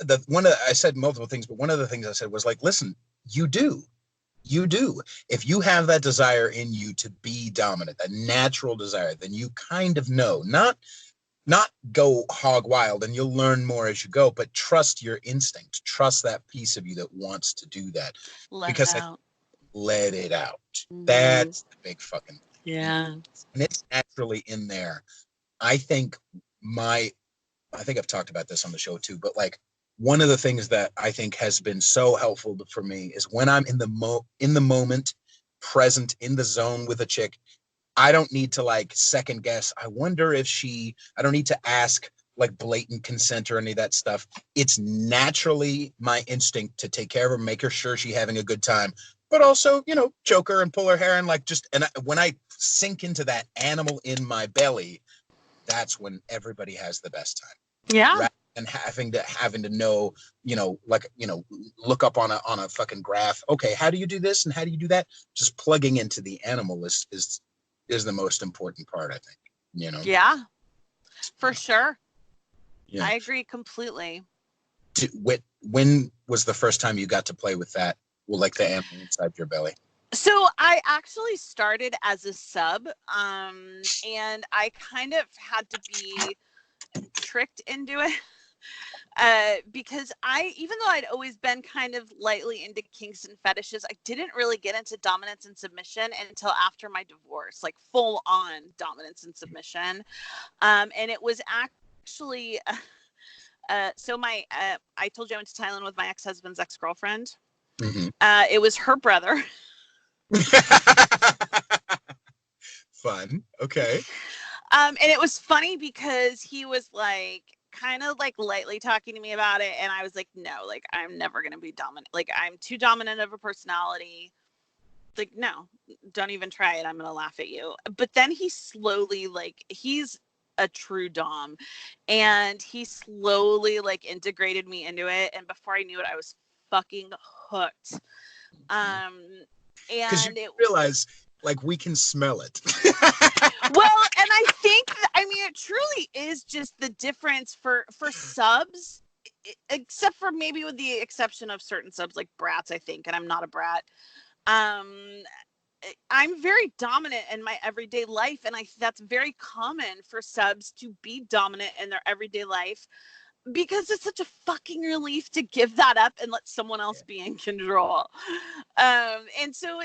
I said multiple things, but one of the things I said was like, listen, you do. If you have that desire in you to be dominant, that natural desire, then you kind of know, not go hog wild, and you'll learn more as you go, but trust your instinct, trust that piece of you that wants to do that. Let it out. Mm-hmm. That's the big fucking thing. Yeah. And it's naturally in there. I think I've talked about this on the show too, but like one of the things that I think has been so helpful for me is when I'm in the moment, present in the zone with a chick, I don't need to like second guess. I don't need to ask like blatant consent or any of that stuff. It's naturally my instinct to take care of her, make her sure she's having a good time, but also, choke her and pull her hair and when I sink into that animal in my belly, that's when everybody has the best time. Yeah. Rather than having to know, look up on a fucking graph. Okay, how do you do this and how do you do that? Just plugging into the animal is the most important part, I think. Yeah, for sure. Yeah. I agree completely. When was the first time you got to play with that? Well, like the animal inside your belly? So I actually started as a sub, and I kind of had to be tricked into it. Because even though I'd always been kind of lightly into kinks and fetishes, I didn't really get into dominance and submission until after my divorce, like full on dominance and submission. And it was actually, so I told you I went to Thailand with my ex-husband's ex-girlfriend. Mm-hmm. It was her brother. Fun. Okay. And it was funny because he was like, kind of like lightly talking to me about it, and I was like, no, like I'm never gonna be dominant, like I'm too dominant of a personality, like no, don't even try it, I'm gonna laugh at you. But then he slowly, like, he's a true dom, and he slowly like integrated me into it, and before I knew it, I was fucking hooked. And because you realize like we can smell it. Well, and I think, it truly is just the difference for subs, except for maybe with the exception of certain subs like brats, I think, and I'm not a brat. I'm very dominant in my everyday life, and that's very common for subs to be dominant in their everyday life, because it's such a fucking relief to give that up and let someone else be in control. And so,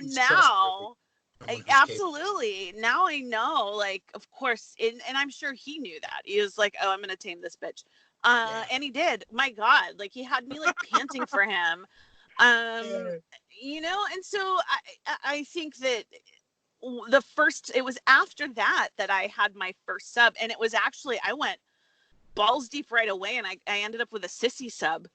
now... Absolutely. Now I know, like, of course, and I'm sure he knew that. He was like, oh, I'm going to tame this bitch. And he did. My God. Like, he had me, like, panting for him. And so I think that it was after that I had my first sub. And it was actually, I went balls deep right away, and I ended up with a sissy sub.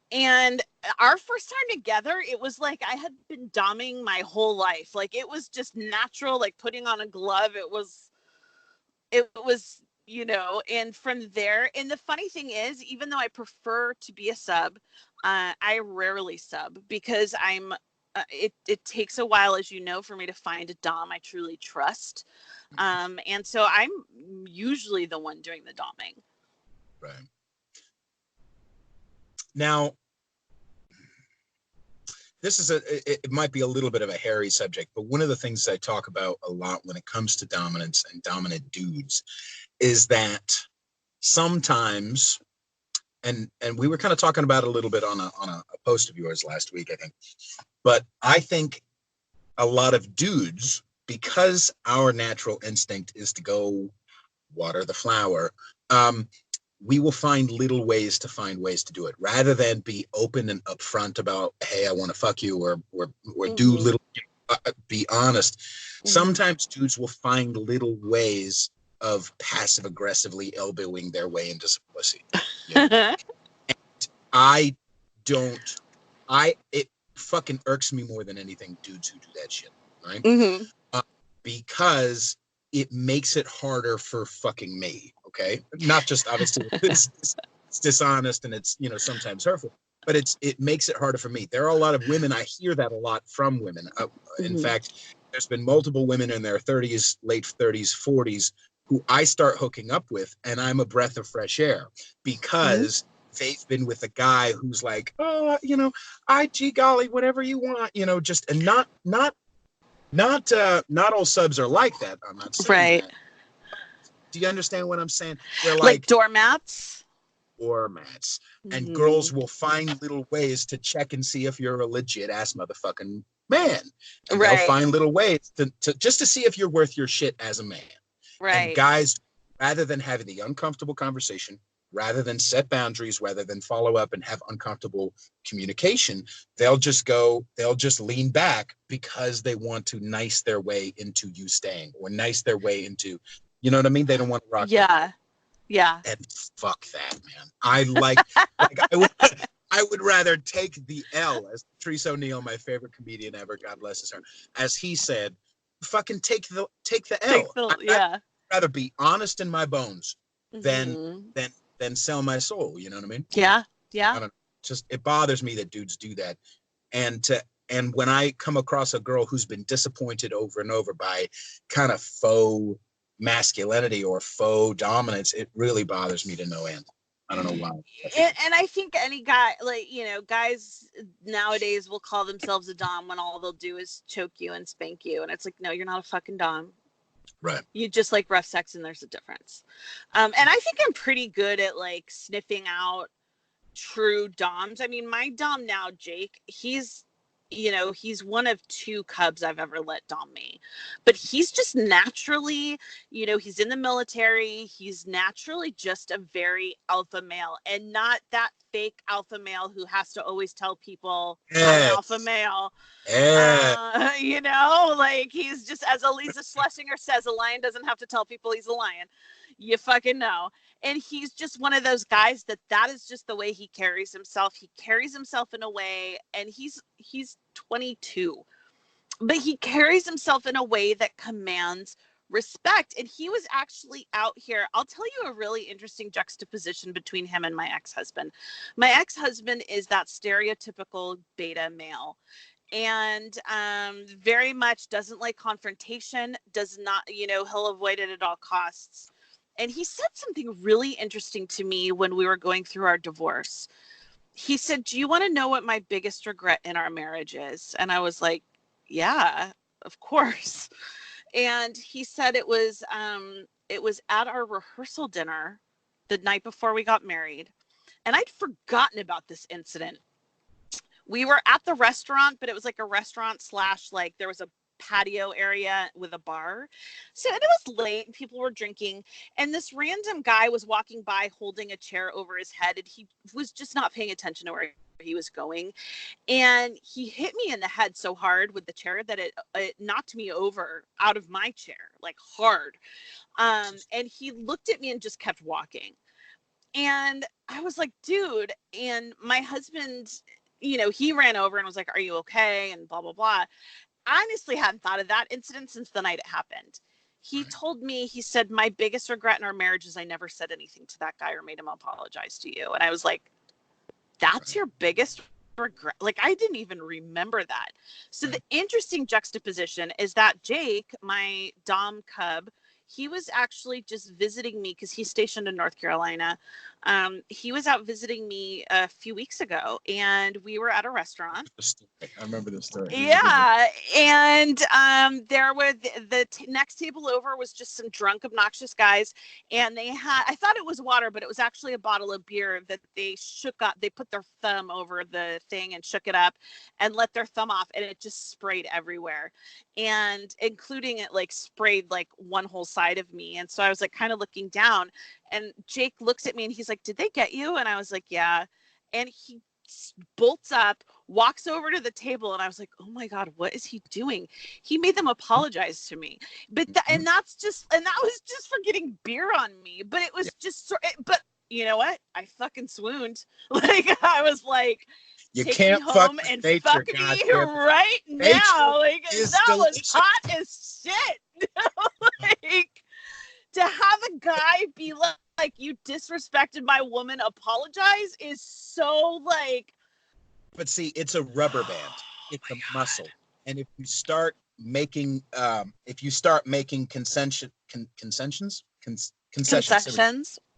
And our first time together, it was like I had been doming my whole life. Like, it was just natural, like putting on a glove. It was and from there, and the funny thing is, even though I prefer to be a sub, I rarely sub because it takes a while, as you know, for me to find a dom I truly trust. And so I'm usually the one doing the doming. Right. Now, this is it might be a little bit of a hairy subject, but one of the things I talk about a lot when it comes to dominance and dominant dudes is that sometimes, and we were kind of talking about it a little bit on a post of yours last week, I think, but I think a lot of dudes, because our natural instinct is to go water the flower, we will find little ways to do it rather than be open and upfront about, hey, I want to fuck you, or do little, be honest. Sometimes dudes will find little ways of passive aggressively elbowing their way into some pussy. And it fucking irks me more than anything, dudes who do that shit, right? Because it makes it harder for fucking me. Okay, not just obviously it's dishonest and it's sometimes hurtful, but it makes it harder for me. There are a lot of women, I hear that a lot from women. In fact, there's been multiple women in their 30s, late 30s, 40s who I start hooking up with, and I'm a breath of fresh air because they've been with a guy who's like, oh, gee golly, whatever you want, just, and not all subs are like that. I'm not saying that. Do you understand what I'm saying? They're like doormats. And girls will find little ways to check and see if you're a legit ass motherfucking man. And they'll find little ways to just to see if you're worth your shit as a man. And guys, rather than having the uncomfortable conversation, rather than set boundaries, rather than follow up and have uncomfortable communication, they'll just lean back because they want to nice their way into you staying, or nice their way into, you know what I mean? They don't want to rock. Yeah. And fuck that, man. I would rather take the L, as Therese O'Neill, my favorite comedian ever, God bless her, as he said, fucking take the L. I'd rather be honest in my bones than sell my soul. You know what I mean? Yeah. I don't know. It bothers me that dudes do that. And when I come across a girl who's been disappointed over and over by kind of faux masculinity or faux dominance, it really bothers me to no end. I don't know why. And I think any guy, guys nowadays will call themselves a dom when all they'll do is choke you and spank you. And it's like, no, you're not a fucking dom. Right. You just like rough sex, and there's a difference. And I think I'm pretty good at sniffing out true doms. I mean, my dom now, Jake, he's one of 2 cubs I've ever let dom me, but he's just naturally, he's in the military. He's naturally just a very alpha male, and not that fake alpha male who has to always tell people I'm an alpha male. He's just, as Elisa Schlesinger says, a lion doesn't have to tell people he's a lion. You fucking know. And he's just one of those guys that is just the way he carries himself. He carries himself in a way, and he's 22, but he carries himself in a way that commands respect. And he was actually out here. I'll tell you a really interesting juxtaposition between him and my ex-husband. My ex-husband is that stereotypical beta male, and very much doesn't like confrontation, does not, he'll avoid it at all costs. And he said something really interesting to me when we were going through our divorce. He said, do you want to know what my biggest regret in our marriage is? And I was like, yeah, of course. And he said it was at our rehearsal dinner the night before we got married. And I'd forgotten about this incident. We were at the restaurant, but it was like a restaurant / there was a patio area with a bar. So it was late and people were drinking, and this random guy was walking by holding a chair over his head, and he was just not paying attention to where he was going. And he hit me in the head so hard with the chair that it knocked me over out of my chair, hard. And he looked at me and just kept walking. And I was like, dude, and my husband, he ran over and was like, are you okay? And blah, blah, blah. Honestly hadn't thought of that incident since the night it happened. He told me, he said, my biggest regret in our marriage is I never said anything to that guy or made him apologize to you. And I was like, that's your biggest regret? Like, I didn't even remember that. So the interesting juxtaposition is that Jake, my Dom cub, he was actually just visiting me because he's stationed in North Carolina. He was out visiting me a few weeks ago, and we were at a restaurant. I remember this story. Yeah, and there were the next table over was just some drunk, obnoxious guys, and they had, I thought it was water, but it was actually a bottle of beer that they shook up. They put their thumb over the thing and shook it up and let their thumb off, and it just sprayed everywhere, and including it like sprayed like one whole side of me. And so I was like kind of looking down, and Jake looks at me and he's like, did they get you? And I was like, yeah. And he bolts up, walks over to the table, and I was like, oh my God, what is he doing? He made them apologize to me. But and that was just for getting beer on me. But it was just, but you know what? I fucking swooned. Like, I was like, you take can't me home and nature, fuck me right now. Like, that delicious. Was hot as shit. Like, to have a guy be like, you disrespected my woman, apologize is so like. But see, it's a rubber band. It's a muscle. And if you start making concessions.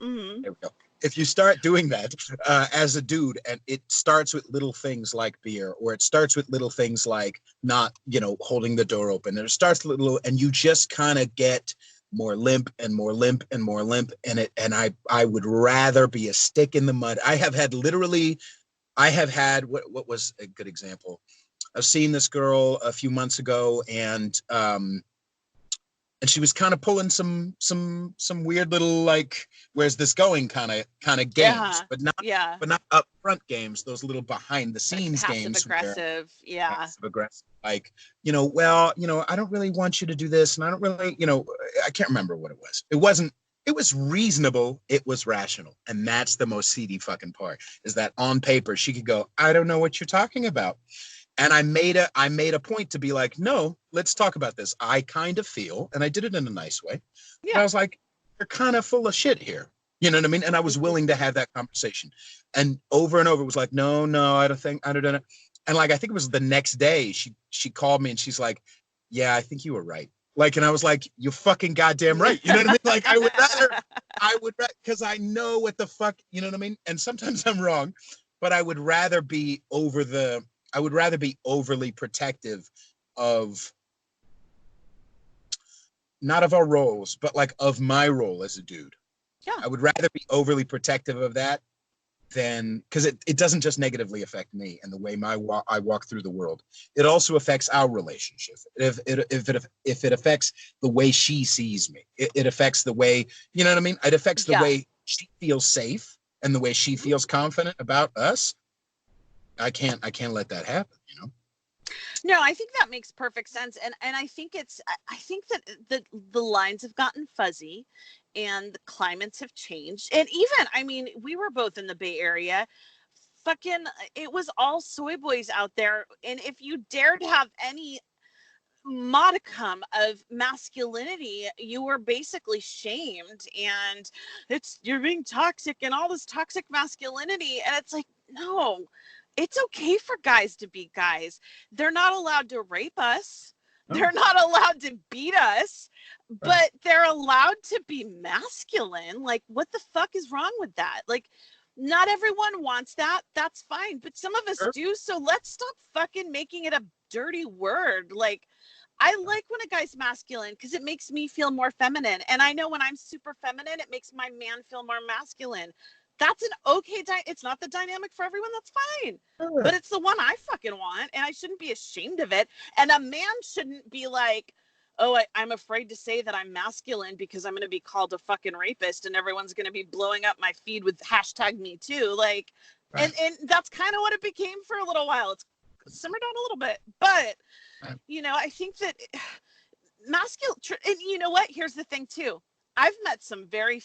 Mm-hmm. There we go. If you start doing that as a dude, and it starts with little things like beer, or it starts with little things like not, holding the door open, and it starts little, and you just kind of get more limp and more limp and more limp, and I would rather be a stick in the mud. I have had what was a good example? I've seen this girl a few months ago, and she was kind of pulling some weird little like, where's this going kind of games, but not upfront games. Those little behind the scenes like games, aggressive, passive aggressive. Like, I don't really want you to do this, and I don't really, I can't remember what it was. It was reasonable. It was rational, and that's the most seedy fucking part. Is that on paper she could go, I don't know what you're talking about. And I made a point to be like, no, let's talk about this. I kind of feel, and I did it in a nice way. Yeah. I was like, you're kind of full of shit here. You know what I mean? And I was willing to have that conversation. And over it was like, no, I don't know. And like, I think it was the next day, she called me and she's like, yeah, I think you were right. Like, and I was like, you fucking goddamn right. You know what I mean? Like, I would rather, because I know what the fuck, you know what I mean? And sometimes I'm wrong, but I would rather be overly protective of, not of our roles, but like of my role as a dude. Yeah. I would rather be overly protective of that than, because it doesn't just negatively affect me and the way I walk through the world. It also affects our relationship. If it affects the way she sees me, it affects the way, you know what I mean? It affects the way she feels safe and the way she feels confident about us. I can't let that happen, No, I think that makes perfect sense. And I think that the lines have gotten fuzzy and the climates have changed. And even, I mean, we were both in the Bay Area. Fucking, it was all soy boys out there. And if you dared have any modicum of masculinity, you were basically shamed, and you're being toxic and all this toxic masculinity. And it's like, no, it's okay for guys to be guys. They're not allowed to rape us. They're not allowed to beat us, but they're allowed to be masculine. Like, what the fuck is wrong with that? Like, not everyone wants that. That's fine. But some of us do. So let's stop fucking making it a dirty word. Like, I like when a guy's masculine because it makes me feel more feminine. And I know when I'm super feminine, it makes my man feel more masculine. That's an okay, it's not the dynamic for everyone. That's fine. But it's the one I fucking want. And I shouldn't be ashamed of it. And a man shouldn't be like, oh, I'm afraid to say that I'm masculine because I'm going to be called a fucking rapist and everyone's going to be blowing up my feed with #MeToo. Like, and that's kind of what it became for a little while. It's simmered down a little bit. But, I think that masculine, and you know what? Here's the thing too. I've met some very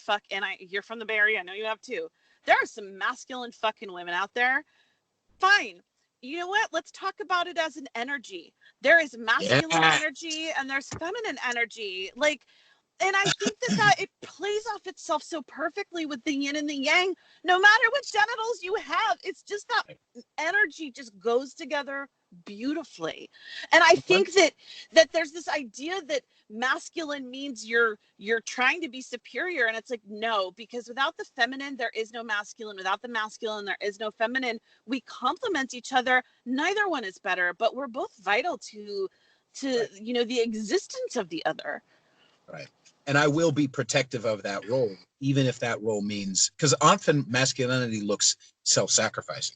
you're from the Bay Area. I know you have too. There are some masculine fucking women out there. Fine. You know what? Let's talk about it as an energy. There is masculine energy and there's feminine energy. Like, And I think that it plays off itself so perfectly with the yin and the yang. No matter what genitals you have, it's just that energy just goes together beautifully. And I think that there's this idea that masculine means you're trying to be superior, and it's like, no, because without the feminine there is no masculine, without the masculine there is no feminine. We complement each other. Neither one is better, but we're both vital to you know, the existence of the other. Right. And I will be protective of that role, even if that role means, because often masculinity looks self-sacrificing.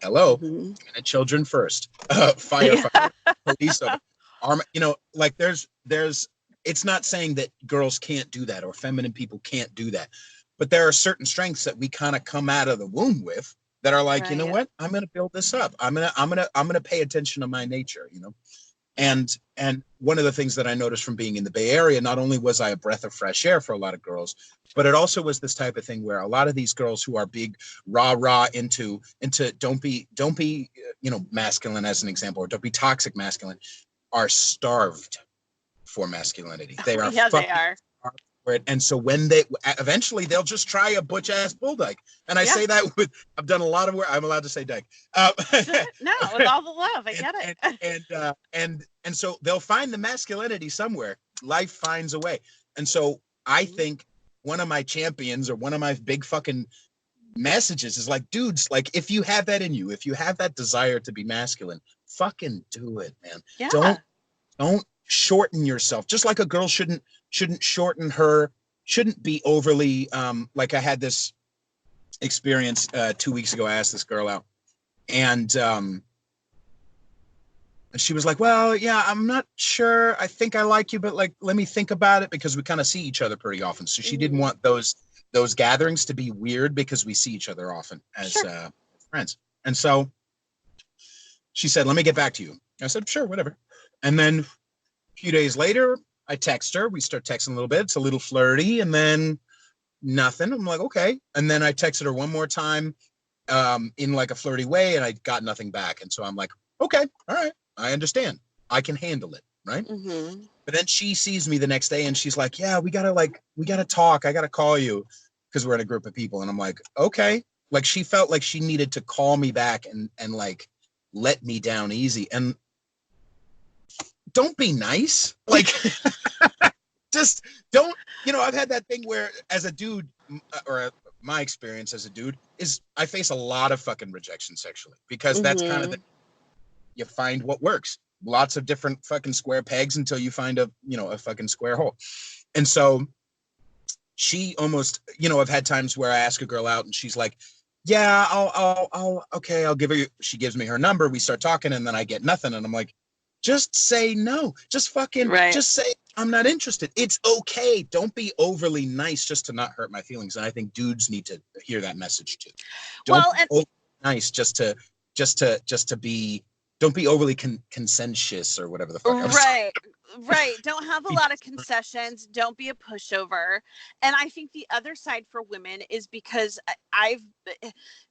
Hello, children first, firefighter, police, armor, you know, like there's, it's not saying that girls can't do that or feminine people can't do that, but there are certain strengths that we kind of come out of the womb with that are like, you know what, I'm going to build this up. I'm going to pay attention to my nature, you know? And one of the things that I noticed from being in the Bay Area, not only was I a breath of fresh air for a lot of girls, but it also was this type of thing where a lot of these girls who are big, rah into don't be, you know, masculine as an example, or don't be toxic masculine, are starved for masculinity. They are. Yeah, they are. For it. And so when they eventually they'll just try a butch ass bulldog. And I say that with, I've done a lot of work. I'm allowed to say dyke. No, with all the love, I get it. And so they'll find the masculinity somewhere. Life finds a way. And so I think one of my champions or one of my big fucking messages is like, dudes, like if you have that in you, if you have that desire to be masculine, fucking do it, man. Yeah. Don't shorten yourself. Just like a girl shouldn't be overly like I had this experience 2 weeks ago. I asked this girl out and she was like, well, yeah, I'm not sure. I think I like you, but like, let me think about it, because we kind of see each other pretty often. So she didn't want those gatherings to be weird because we see each other often as friends. And so she said, let me get back to you. I said, sure, whatever. And then a few days later, I text her. We start texting a little bit. It's a little flirty, and then nothing. I'm like, okay. And then I texted her one more time in like a flirty way, and I got nothing back. And so I'm like, okay, all right, I understand. I can handle it, right? But then she sees me the next day, and she's like, yeah, we gotta talk. I gotta call you, because we're in a group of people. And I'm like, okay. Like she felt like she needed to call me back and like let me down easy. And don't be nice. Like, just don't, you know, I've had that thing where as a dude, or my experience as a dude is I face a lot of fucking rejection sexually, because that's kind of you find what works. Lots of different fucking square pegs until you find a fucking square hole. And so she almost, you know, I've had times where I ask a girl out and she's like, yeah, I'll give her, she gives me her number. We start talking and then I get nothing. And I'm like, just say no. Just fucking, just say, I'm not interested. It's okay. Don't be overly nice just to not hurt my feelings. And I think dudes need to hear that message too. Don't be overly nice just to be, don't be overly conscientious or whatever the fuck. Right. Don't have a lot of concessions. Don't be a pushover. And I think the other side for women is because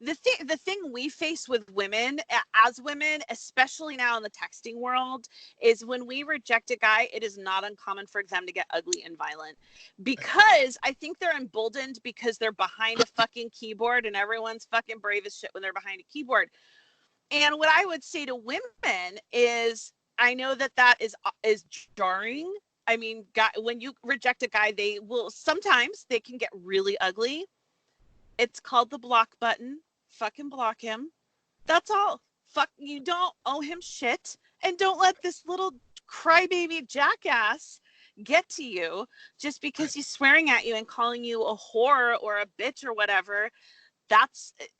the thing we face with women as women, especially now in the texting world, is when we reject a guy, it is not uncommon for them to get ugly and violent, because I think they're emboldened because they're behind a fucking keyboard, and everyone's fucking brave as shit when they're behind a keyboard. And what I would say to women is, I know that is jarring. I mean, when you reject a guy, sometimes they can get really ugly. It's called the block button. Fucking block him. That's all. You don't owe him shit. And don't let this little crybaby jackass get to you just because he's swearing at you and calling you a whore or a bitch or whatever.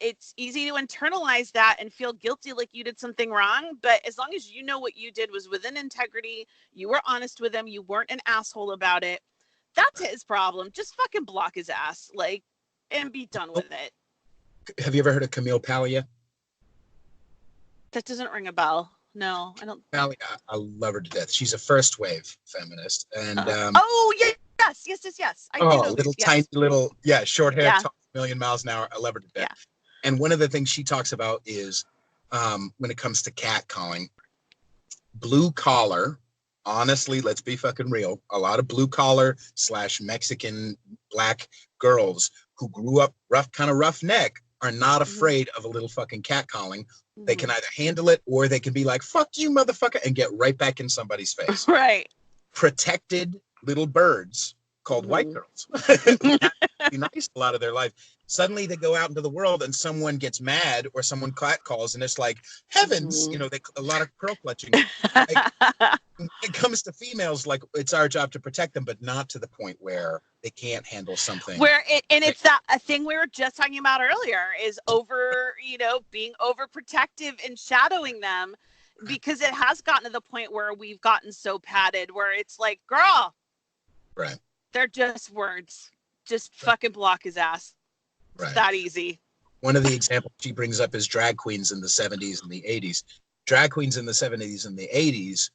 It's easy to internalize that and feel guilty like you did something wrong. But as long as you know what you did was within integrity, you were honest with him, you weren't an asshole about it, that's his problem. Just fucking block his ass, like, and be done with it. Have you ever heard of Camille Paglia? That doesn't ring a bell. No, I don't. Paglia, I love her to death. She's a first wave feminist. And yes. Tiny little, short hair, talk a million miles an hour. I love her to death. Yeah. And one of the things she talks about is when it comes to catcalling, blue collar honestly, let's be fucking real. A lot of blue collar / Mexican black girls who grew up kind of roughneck are not afraid of a little fucking catcalling. They can either handle it or they can be like, fuck you, motherfucker, and get right back in somebody's face. Right. Protected little birds called white girls. Be nice a lot of their life. Suddenly they go out into the world and someone gets mad or someone calls and it's like, heavens, you know, a lot of pearl clutching. Like, it comes to females, like it's our job to protect them, but not to the point where they can't handle something. It's that a thing we were just talking about earlier is being overprotective and shadowing them, because it has gotten to the point where we've gotten so padded where it's like, girl, right? They're just words. Just fucking block his ass. It's right. That easy. One of the examples she brings up is drag queens in the 70s and the 80s. Drag queens in the 70s and the 80s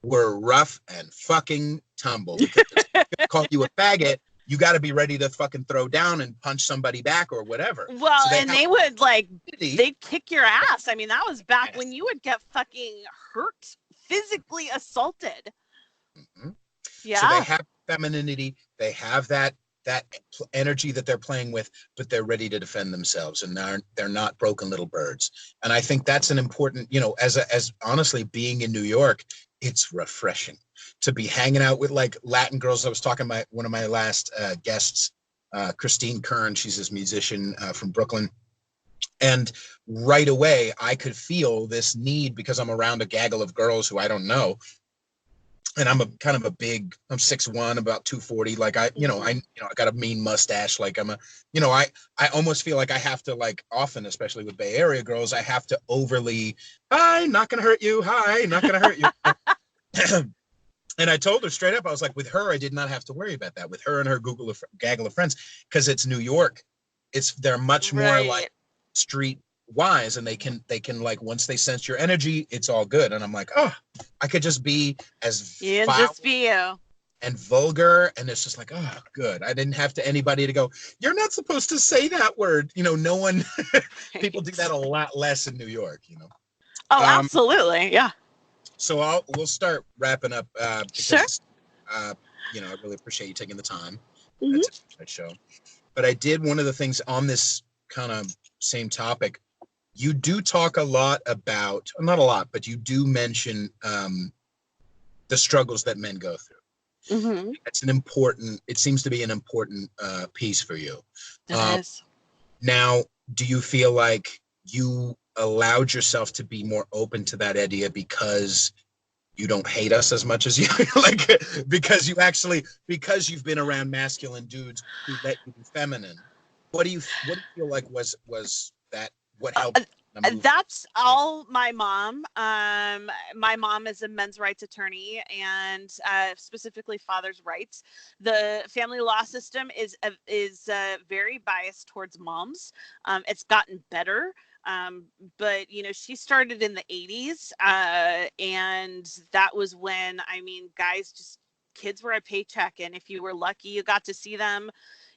were rough and fucking tumble. Because if they call you a faggot, you got to be ready to fucking throw down and punch somebody back or whatever. Well, so they would they'd kick your ass. I mean, that was back when you would get fucking hurt, physically assaulted. Mm-hmm. Yeah. So they have femininity. They have that energy that they're playing with, but they're ready to defend themselves, and they're not broken little birds. And I think that's an important, as honestly, being in New York, it's refreshing to be hanging out with like Latin girls. I was talking to one of my last guests, Christine Kern. She's this musician from Brooklyn. And right away, I could feel this need because I'm around a gaggle of girls who I don't know. And I'm I'm 6'1", about 240. Like I got a mean mustache. Like I almost feel like I have to, like, often, especially with Bay Area girls, I have to overly, hi, not gonna hurt you. Hi, not gonna hurt you. And I told her straight up, I was like, with her, I did not have to worry about that. With her and her gaggle of friends, because it's New York. They're much more like street wise, and they can like, once they sense your energy, it's all good. And I'm like, oh, I could just be as just be you and vulgar, and it's just like, oh, good. I didn't have anybody to go, you're not supposed to say that word. No one. People do that a lot less in New York. Oh, absolutely, yeah. So we'll start wrapping up. Sure. I really appreciate you taking the time. That's it for my show. But I did one of the things on this kind of same topic. You do talk a lot about, not a lot, but you do mention the struggles that men go through. Mm-hmm. It seems to be an important piece for you. It is. Now, do you feel like you allowed yourself to be more open to that idea because you don't hate us as much as you like, because you've been around masculine dudes who let you be feminine? What do you feel like was that what helped? That's all my mom. My mom is a men's rights attorney, and specifically father's rights. The family law system is very biased towards moms. It's gotten better. But she started in the 80s, and that was when, kids were a paycheck, and if you were lucky, you got to see them,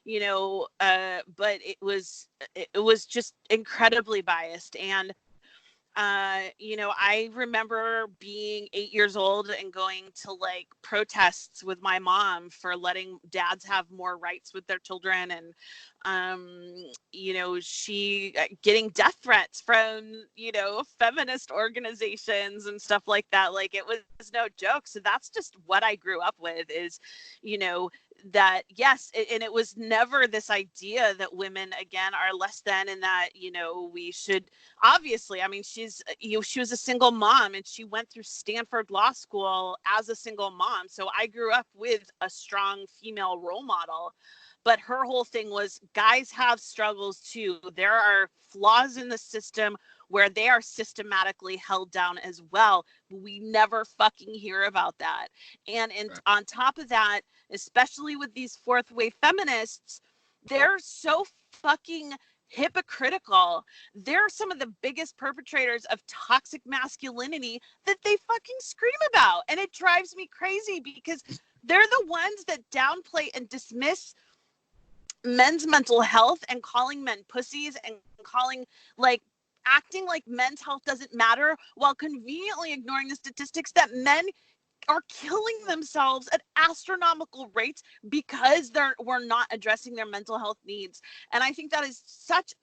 but it was just incredibly biased. And I remember being 8 years old and going to like protests with my mom for letting dads have more rights with their children. And, she getting death threats from, feminist organizations and stuff like that. Like, it was no joke. So that's just what I grew up with is, that yes, and it was never this idea that women again are less than, and that we should obviously, she was a single mom, and she went through Stanford Law School as a single mom, so I grew up with a strong female role model. But her whole thing was, guys have struggles too. There are flaws in the system where they are systematically held down as well. We never fucking hear about that. And on top of that, especially with these fourth wave feminists, they're so fucking hypocritical. They're some of the biggest perpetrators of toxic masculinity that they fucking scream about. And it drives me crazy because they're the ones that downplay and dismiss men's mental health and calling men pussies and acting like men's health doesn't matter, while conveniently ignoring the statistics that men are killing themselves at astronomical rates because we're not addressing their mental health needs. And I think that is such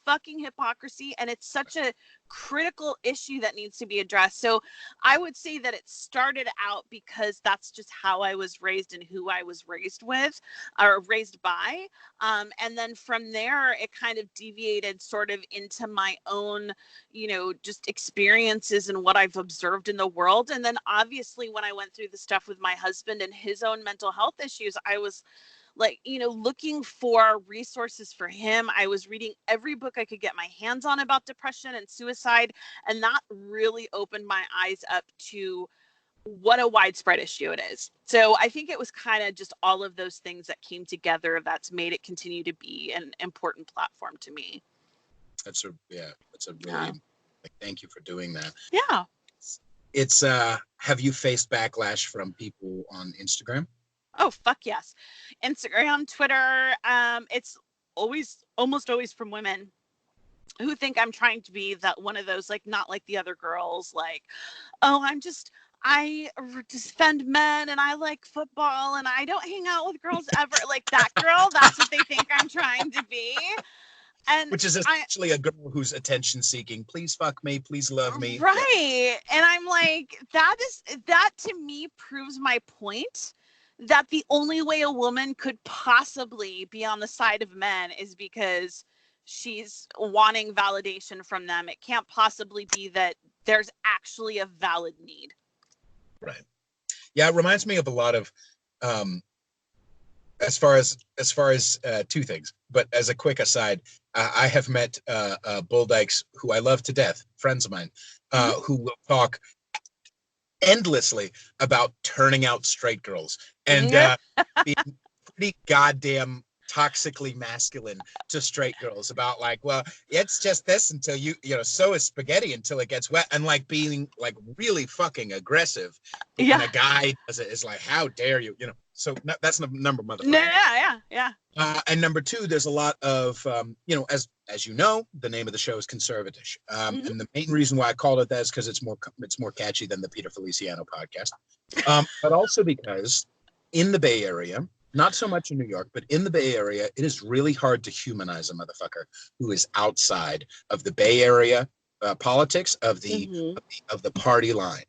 fucking hypocrisy, and it's such a critical issue that needs to be addressed. So I would say that it started out because that's just how I was raised and who I was raised with or raised by, and then from there it kind of deviated sort of into my own, just experiences and what I've observed in the world. And then obviously when I went through the stuff with my husband and his own mental health issues, I was like, looking for resources for him. I was reading every book I could get my hands on about depression and suicide. And that really opened my eyes up to what a widespread issue it is. So I think it was kind of just all of those things that came together that's made it continue to be an important platform to me. That's a really, thank you for doing that. Yeah. It's, have you faced backlash from people on Instagram? Oh, fuck yes. Instagram, Twitter. It's almost always from women who think I'm trying to be that one of those, like, not like the other girls, like, oh, I defend men and I like football and I don't hang out with girls ever. Like that girl, that's what they think I'm trying to be. And which is essentially a girl who's attention seeking. Please fuck me, please love me. Right. Yeah. And I'm like, that to me proves my point, that the only way a woman could possibly be on the side of men is because she's wanting validation from them. It can't possibly be that there's actually a valid need. Right. Yeah, it reminds me of a lot of as far as two things. But as a quick aside, I have met bull dykes who I love to death, friends of mine, who will talk endlessly about turning out straight girls and being pretty goddamn toxically masculine to straight girls about, like, well, it's just this until so is spaghetti until it gets wet, and like being like really fucking aggressive. Yeah. And a guy does it is like, how dare you, so that's number motherfucker. Yeah. And number two, there's a lot of as you know, the name of the show is CONSERVATISH, and the main reason why I called it that is because it's more catchy than the Peter Feliciano podcast, but also because in the Bay Area, not so much in New York, but in the Bay Area, it is really hard to humanize a motherfucker who is outside of the Bay Area politics of the party line.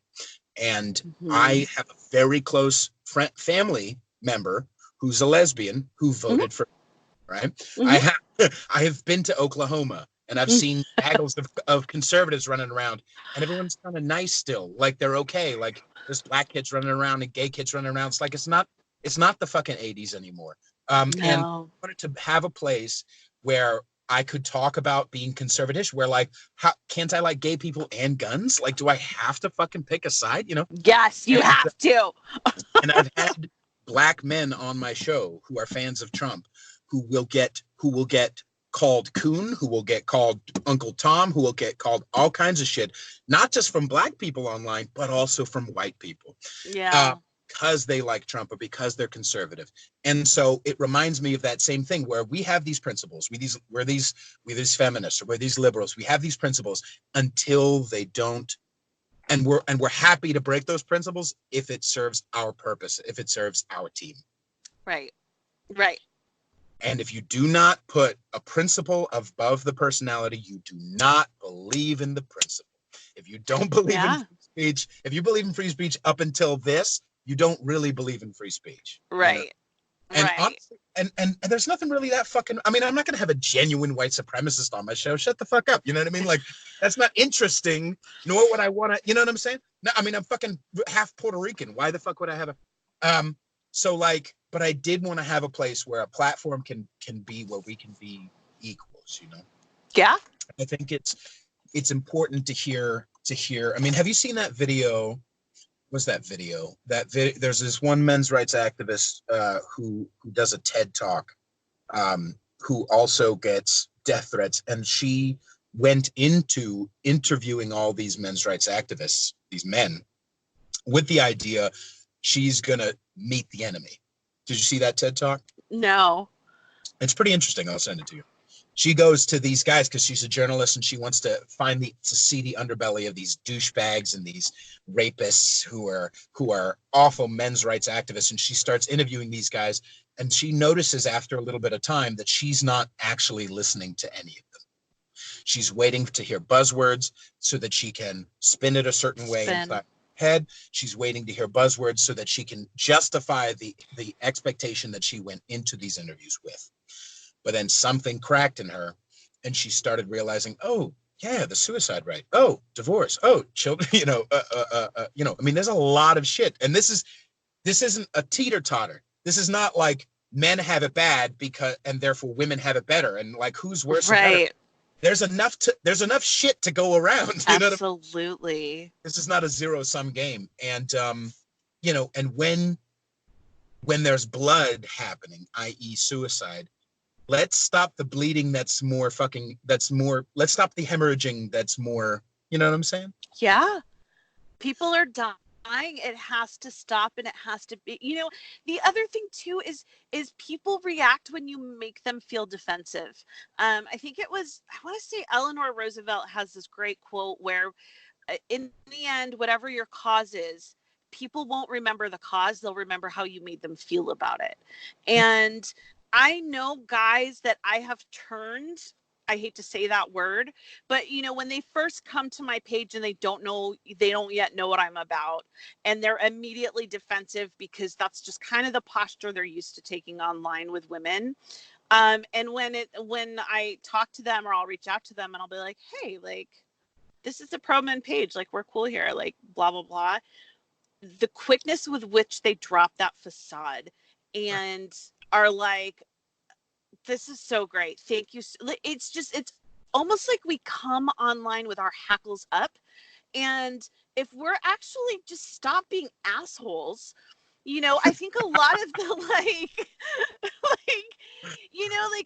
And I have a very close family member who's a lesbian who voted for, right? I have been to Oklahoma and I've seen haggles of conservatives running around, and everyone's kind of nice still, like they're okay. Like there's black kids running around and gay kids running around. It's like it's not the fucking 80s anymore. And I wanted to have a place where I could talk about being conservative, where like, how can't I like gay people and guns? Like, do I have to fucking pick a side? Yes, you have to. And I've had black men on my show who are fans of Trump, who will get called coon, who will get called Uncle Tom, who will get called all kinds of shit, not just from black people online, but also from white people. Yeah. Because they like Trump or because they're conservative. And so it reminds me of that same thing where we have these principles, we're these feminists, or we're these liberals, we have these principles until they don't, and we're happy to break those principles if it serves our purpose, if it serves our team. Right. And if you do not put a principle above the personality, you do not believe in the principle. If you don't believe in free speech, if you believe in free speech up until this, you don't really believe in free speech. Right. And honestly, and there's nothing really that fucking, I mean, I'm not going to have a genuine white supremacist on my show. Shut the fuck up. You know what I mean? Like, that's not interesting, nor would I want to, you know what I'm saying? No, I mean, I'm fucking half Puerto Rican. Why the fuck would I have so like, but I did want to have a place where a platform can be where we can be equals, Yeah. I think it's important to hear, I mean, have you seen that video? What's that video? There's this one men's rights activist who does a TED talk, who also gets death threats, and she went into interviewing all these men's rights activists, these men, with the idea she's gonna meet the enemy. Did you see that TED talk? No. It's pretty interesting. I'll send it to you. she goes to these guys because she's a journalist and she wants to see the underbelly of these douchebags and these rapists who are awful men's rights activists. And she starts interviewing these guys, and she notices after a little bit of time that she's not actually listening to any of them. She's waiting to hear buzzwords so that she can spin it a certain way inside her head. She's waiting to hear buzzwords so that she can justify the expectation that she went into these interviews with. But then something cracked in her, and she started realizing, oh, yeah, the suicide rate. Oh, divorce. Oh, children. I mean, there's a lot of shit, and this isn't a teeter-totter. This is not like men have it bad and therefore women have it better, and like who's worse. Right. There's enough shit to go around. Absolutely. This is not a zero-sum game, and and when there's blood happening, i.e., suicide. Let's stop the bleeding. Let's stop the hemorrhaging. That's more, you know what I'm saying? Yeah. People are dying. It has to stop, and it has to be, the other thing too is people react when you make them feel defensive. I think I want to say Eleanor Roosevelt has this great quote where in the end, whatever your cause is, people won't remember the cause. They'll remember how you made them feel about it. And I know guys that I have turned, I hate to say that word, but when they first come to my page and they don't yet know what I'm about, and they're immediately defensive because that's just kind of the posture they're used to taking online with women. And when I talk to them, or I'll reach out to them and I'll be like, hey, like, this is the pro men page, like, we're cool here, like, blah, blah, blah. The quickness with which they drop that facade and are like, this is so great. Thank you. It's almost like we come online with our hackles up. And if we're actually just stop being assholes, I think a lot of the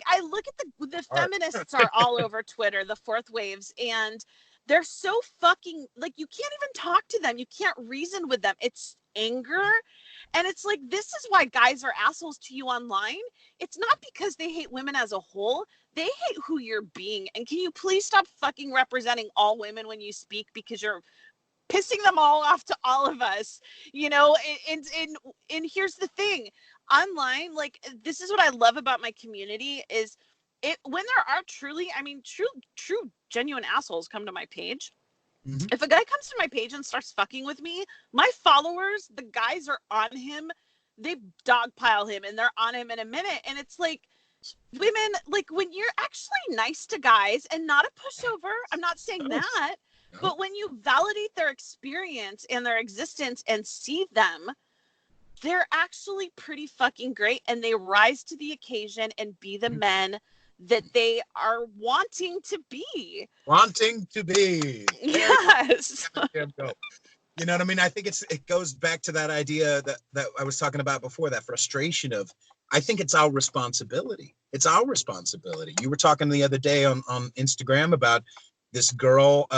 I look at the feminists are all over Twitter, the fourth waves, and they're so fucking, like, you can't even talk to them. You can't reason with them. It's anger. And it's like, this is why guys are assholes to you online. It's not because they hate women as a whole. They hate who you're being. And can you please stop fucking representing all women when you speak, because you're pissing them all off to all of us, and here's the thing. Online, like, this is what I love about my community is when there are truly, true, genuine assholes come to my page. Mm-hmm. If a guy comes to my page and starts fucking with me, my followers, the guys are on him. They dogpile him and they're on him in a minute. And it's like, women, like, when you're actually nice to guys and not a pushover, I'm not saying that, but when you validate their experience and their existence and see them, they're actually pretty fucking great. And they rise to the occasion and be the men that they are wanting to be. Yes. You know what I mean? I think it goes back to that idea that I was talking about before, that frustration of, I think it's our responsibility. It's our responsibility. You were talking the other day on Instagram about this girl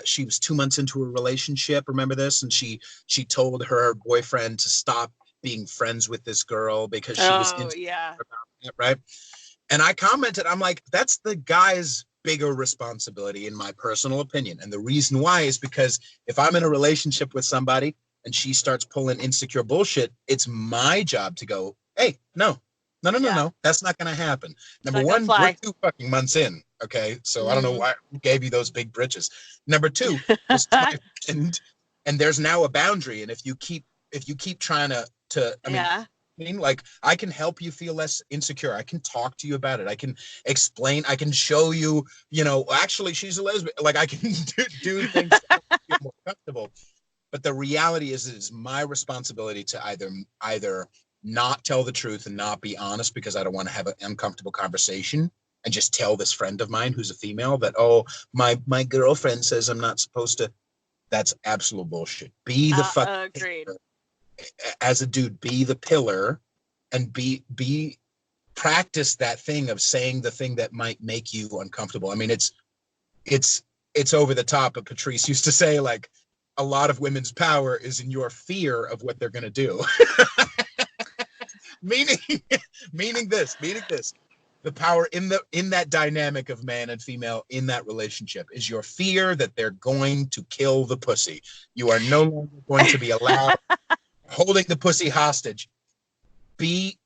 she was 2 months into a relationship. Remember this? And she told her boyfriend to stop being friends with this girl because she was insecure about it, right? And I commented, I'm like, that's the guy's bigger responsibility, in my personal opinion. And the reason why is because if I'm in a relationship with somebody and she starts pulling insecure bullshit, it's my job to go, hey, no, that's not going to happen. Number one, we're 2 fucking months in. Okay. So I don't know who gave you those big britches. Number 2, and there's now a boundary. And if you keep trying like, I can help you feel less insecure. I can talk to you about it. I can explain. I can show you, actually she's a lesbian. Like, I can do things to make you feel more comfortable. But the reality is, it is my responsibility to either not tell the truth and not be honest because I don't want to have an uncomfortable conversation, and just tell this friend of mine who's a female that, oh, my girlfriend says I'm not supposed to. That's absolute bullshit. Be the agreed. As a dude, be the pillar, and practice that thing of saying the thing that might make you uncomfortable. I mean, it's over the top, but Patrice used to say, like, a lot of women's power is in your fear of what they're going to do. meaning this. The power in that dynamic of man and female in that relationship is your fear that they're going to kill the pussy. You are no longer going to be allowed holding the pussy hostage. Be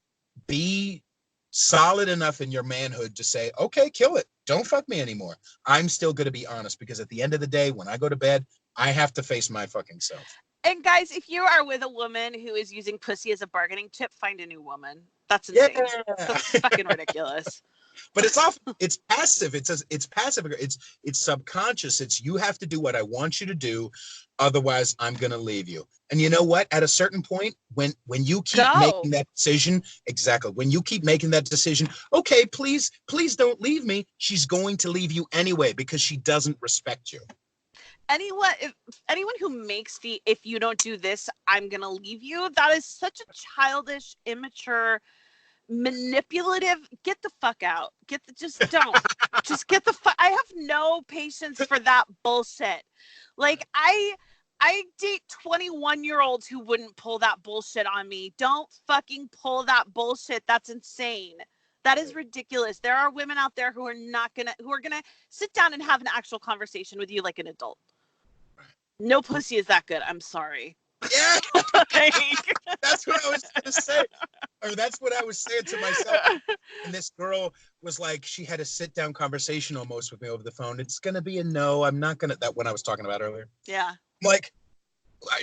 solid enough in your manhood to say, okay, kill it. Don't fuck me anymore. I'm still going to be honest, because at the end of the day, when I go to bed, I have to face my fucking self. And guys, if you are with a woman who is using pussy as a bargaining chip, find a new woman. That's insane. Yeah. That's fucking ridiculous. But it's passive. It's passive. It's subconscious. It's, you have to do what I want you to do, otherwise I'm gonna leave you. And you know what? At a certain point, when you keep making that decision, exactly. When you keep making that decision, okay, please don't leave me. She's going to leave you anyway because she doesn't respect you. Anyone who makes the "if you don't do this, I'm gonna leave you," that is such a childish, immature, manipulative. Get the fuck out. Just don't. Just get the fuck. I have no patience for that bullshit. Like I date 21-year-olds who wouldn't pull that bullshit on me. Don't fucking pull that bullshit. That's insane. That is ridiculous. There are women out there who are gonna sit down and have an actual conversation with you like an adult. No pussy is that good. I'm sorry. Yeah. That's what I was gonna say. Or that's what I was saying to myself. And this girl was like, she had a sit down conversation almost with me over the phone. It's gonna be a no. I'm not gonna. That one I was talking about earlier. Yeah. I'm like,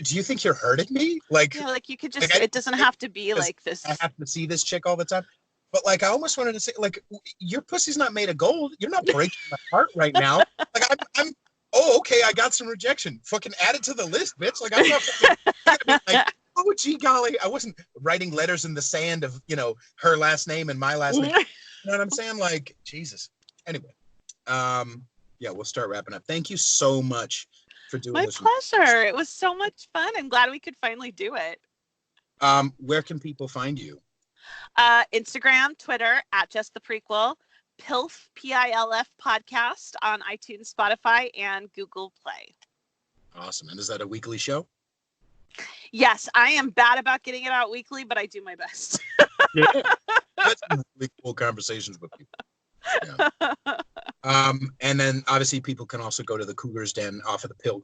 do you think you're hurting me? Like, yeah, like you could just. Like, it doesn't have to be like this. I have to see this chick all the time. But like, I almost wanted to say, like, your pussy's not made of gold. You're not breaking my heart right now. Like, I'm. Oh, okay. I got some rejection. Fucking add it to the list, bitch. Like, I'm not fucking, like, oh, gee golly. I wasn't writing letters in the sand of, her last name and my last name. You know what I'm saying? Like, Jesus. Anyway, yeah, we'll start wrapping up. Thank you so much for doing this. My pleasure. It was so much fun. I'm glad we could finally do it. Where can people find you? Instagram, Twitter, at Jess the Prequel. PILF, PILF podcast on iTunes, Spotify, and Google Play. Awesome. And is that a weekly show? Yes, I am bad about getting it out weekly, but I do my best. Yeah. That's really cool conversations with people. Yeah. And then obviously people can also go to the Cougar's Den off of the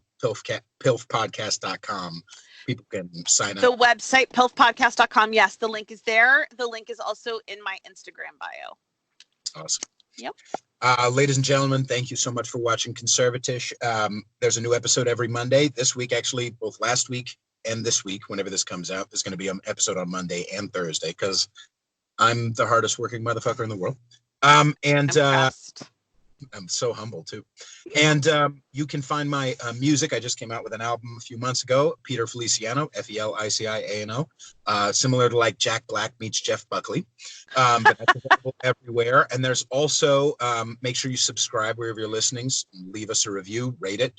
PILFpodcast.com. People can sign up. The website, PILFpodcast.com. Yes, the link is there. The link is also in my Instagram bio. Awesome. Yep. Ladies and gentlemen, thank you so much for watching CONSERVATISH. There's a new episode every Monday. This week, actually, both last week and this week, whenever this comes out, there's going to be an episode on Monday and Thursday because I'm the hardest working motherfucker in the world. I'm so humble too. And you can find my music. I just came out with an album a few months ago, Peter Feliciano, Feliciano, similar to like Jack Black meets Jeff Buckley. But that's available everywhere. And there's also, make sure you subscribe wherever you're listening, leave us a review, rate it,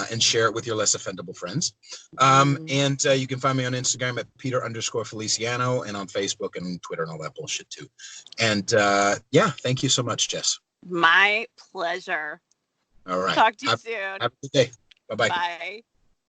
and share it with your less offendable friends. And you can find me on Instagram at Peter_Feliciano and on Facebook and Twitter and all that bullshit too. And yeah, thank you so much, Jess. My pleasure. All right. Talk to you soon. Have a good day. Bye-bye. Bye.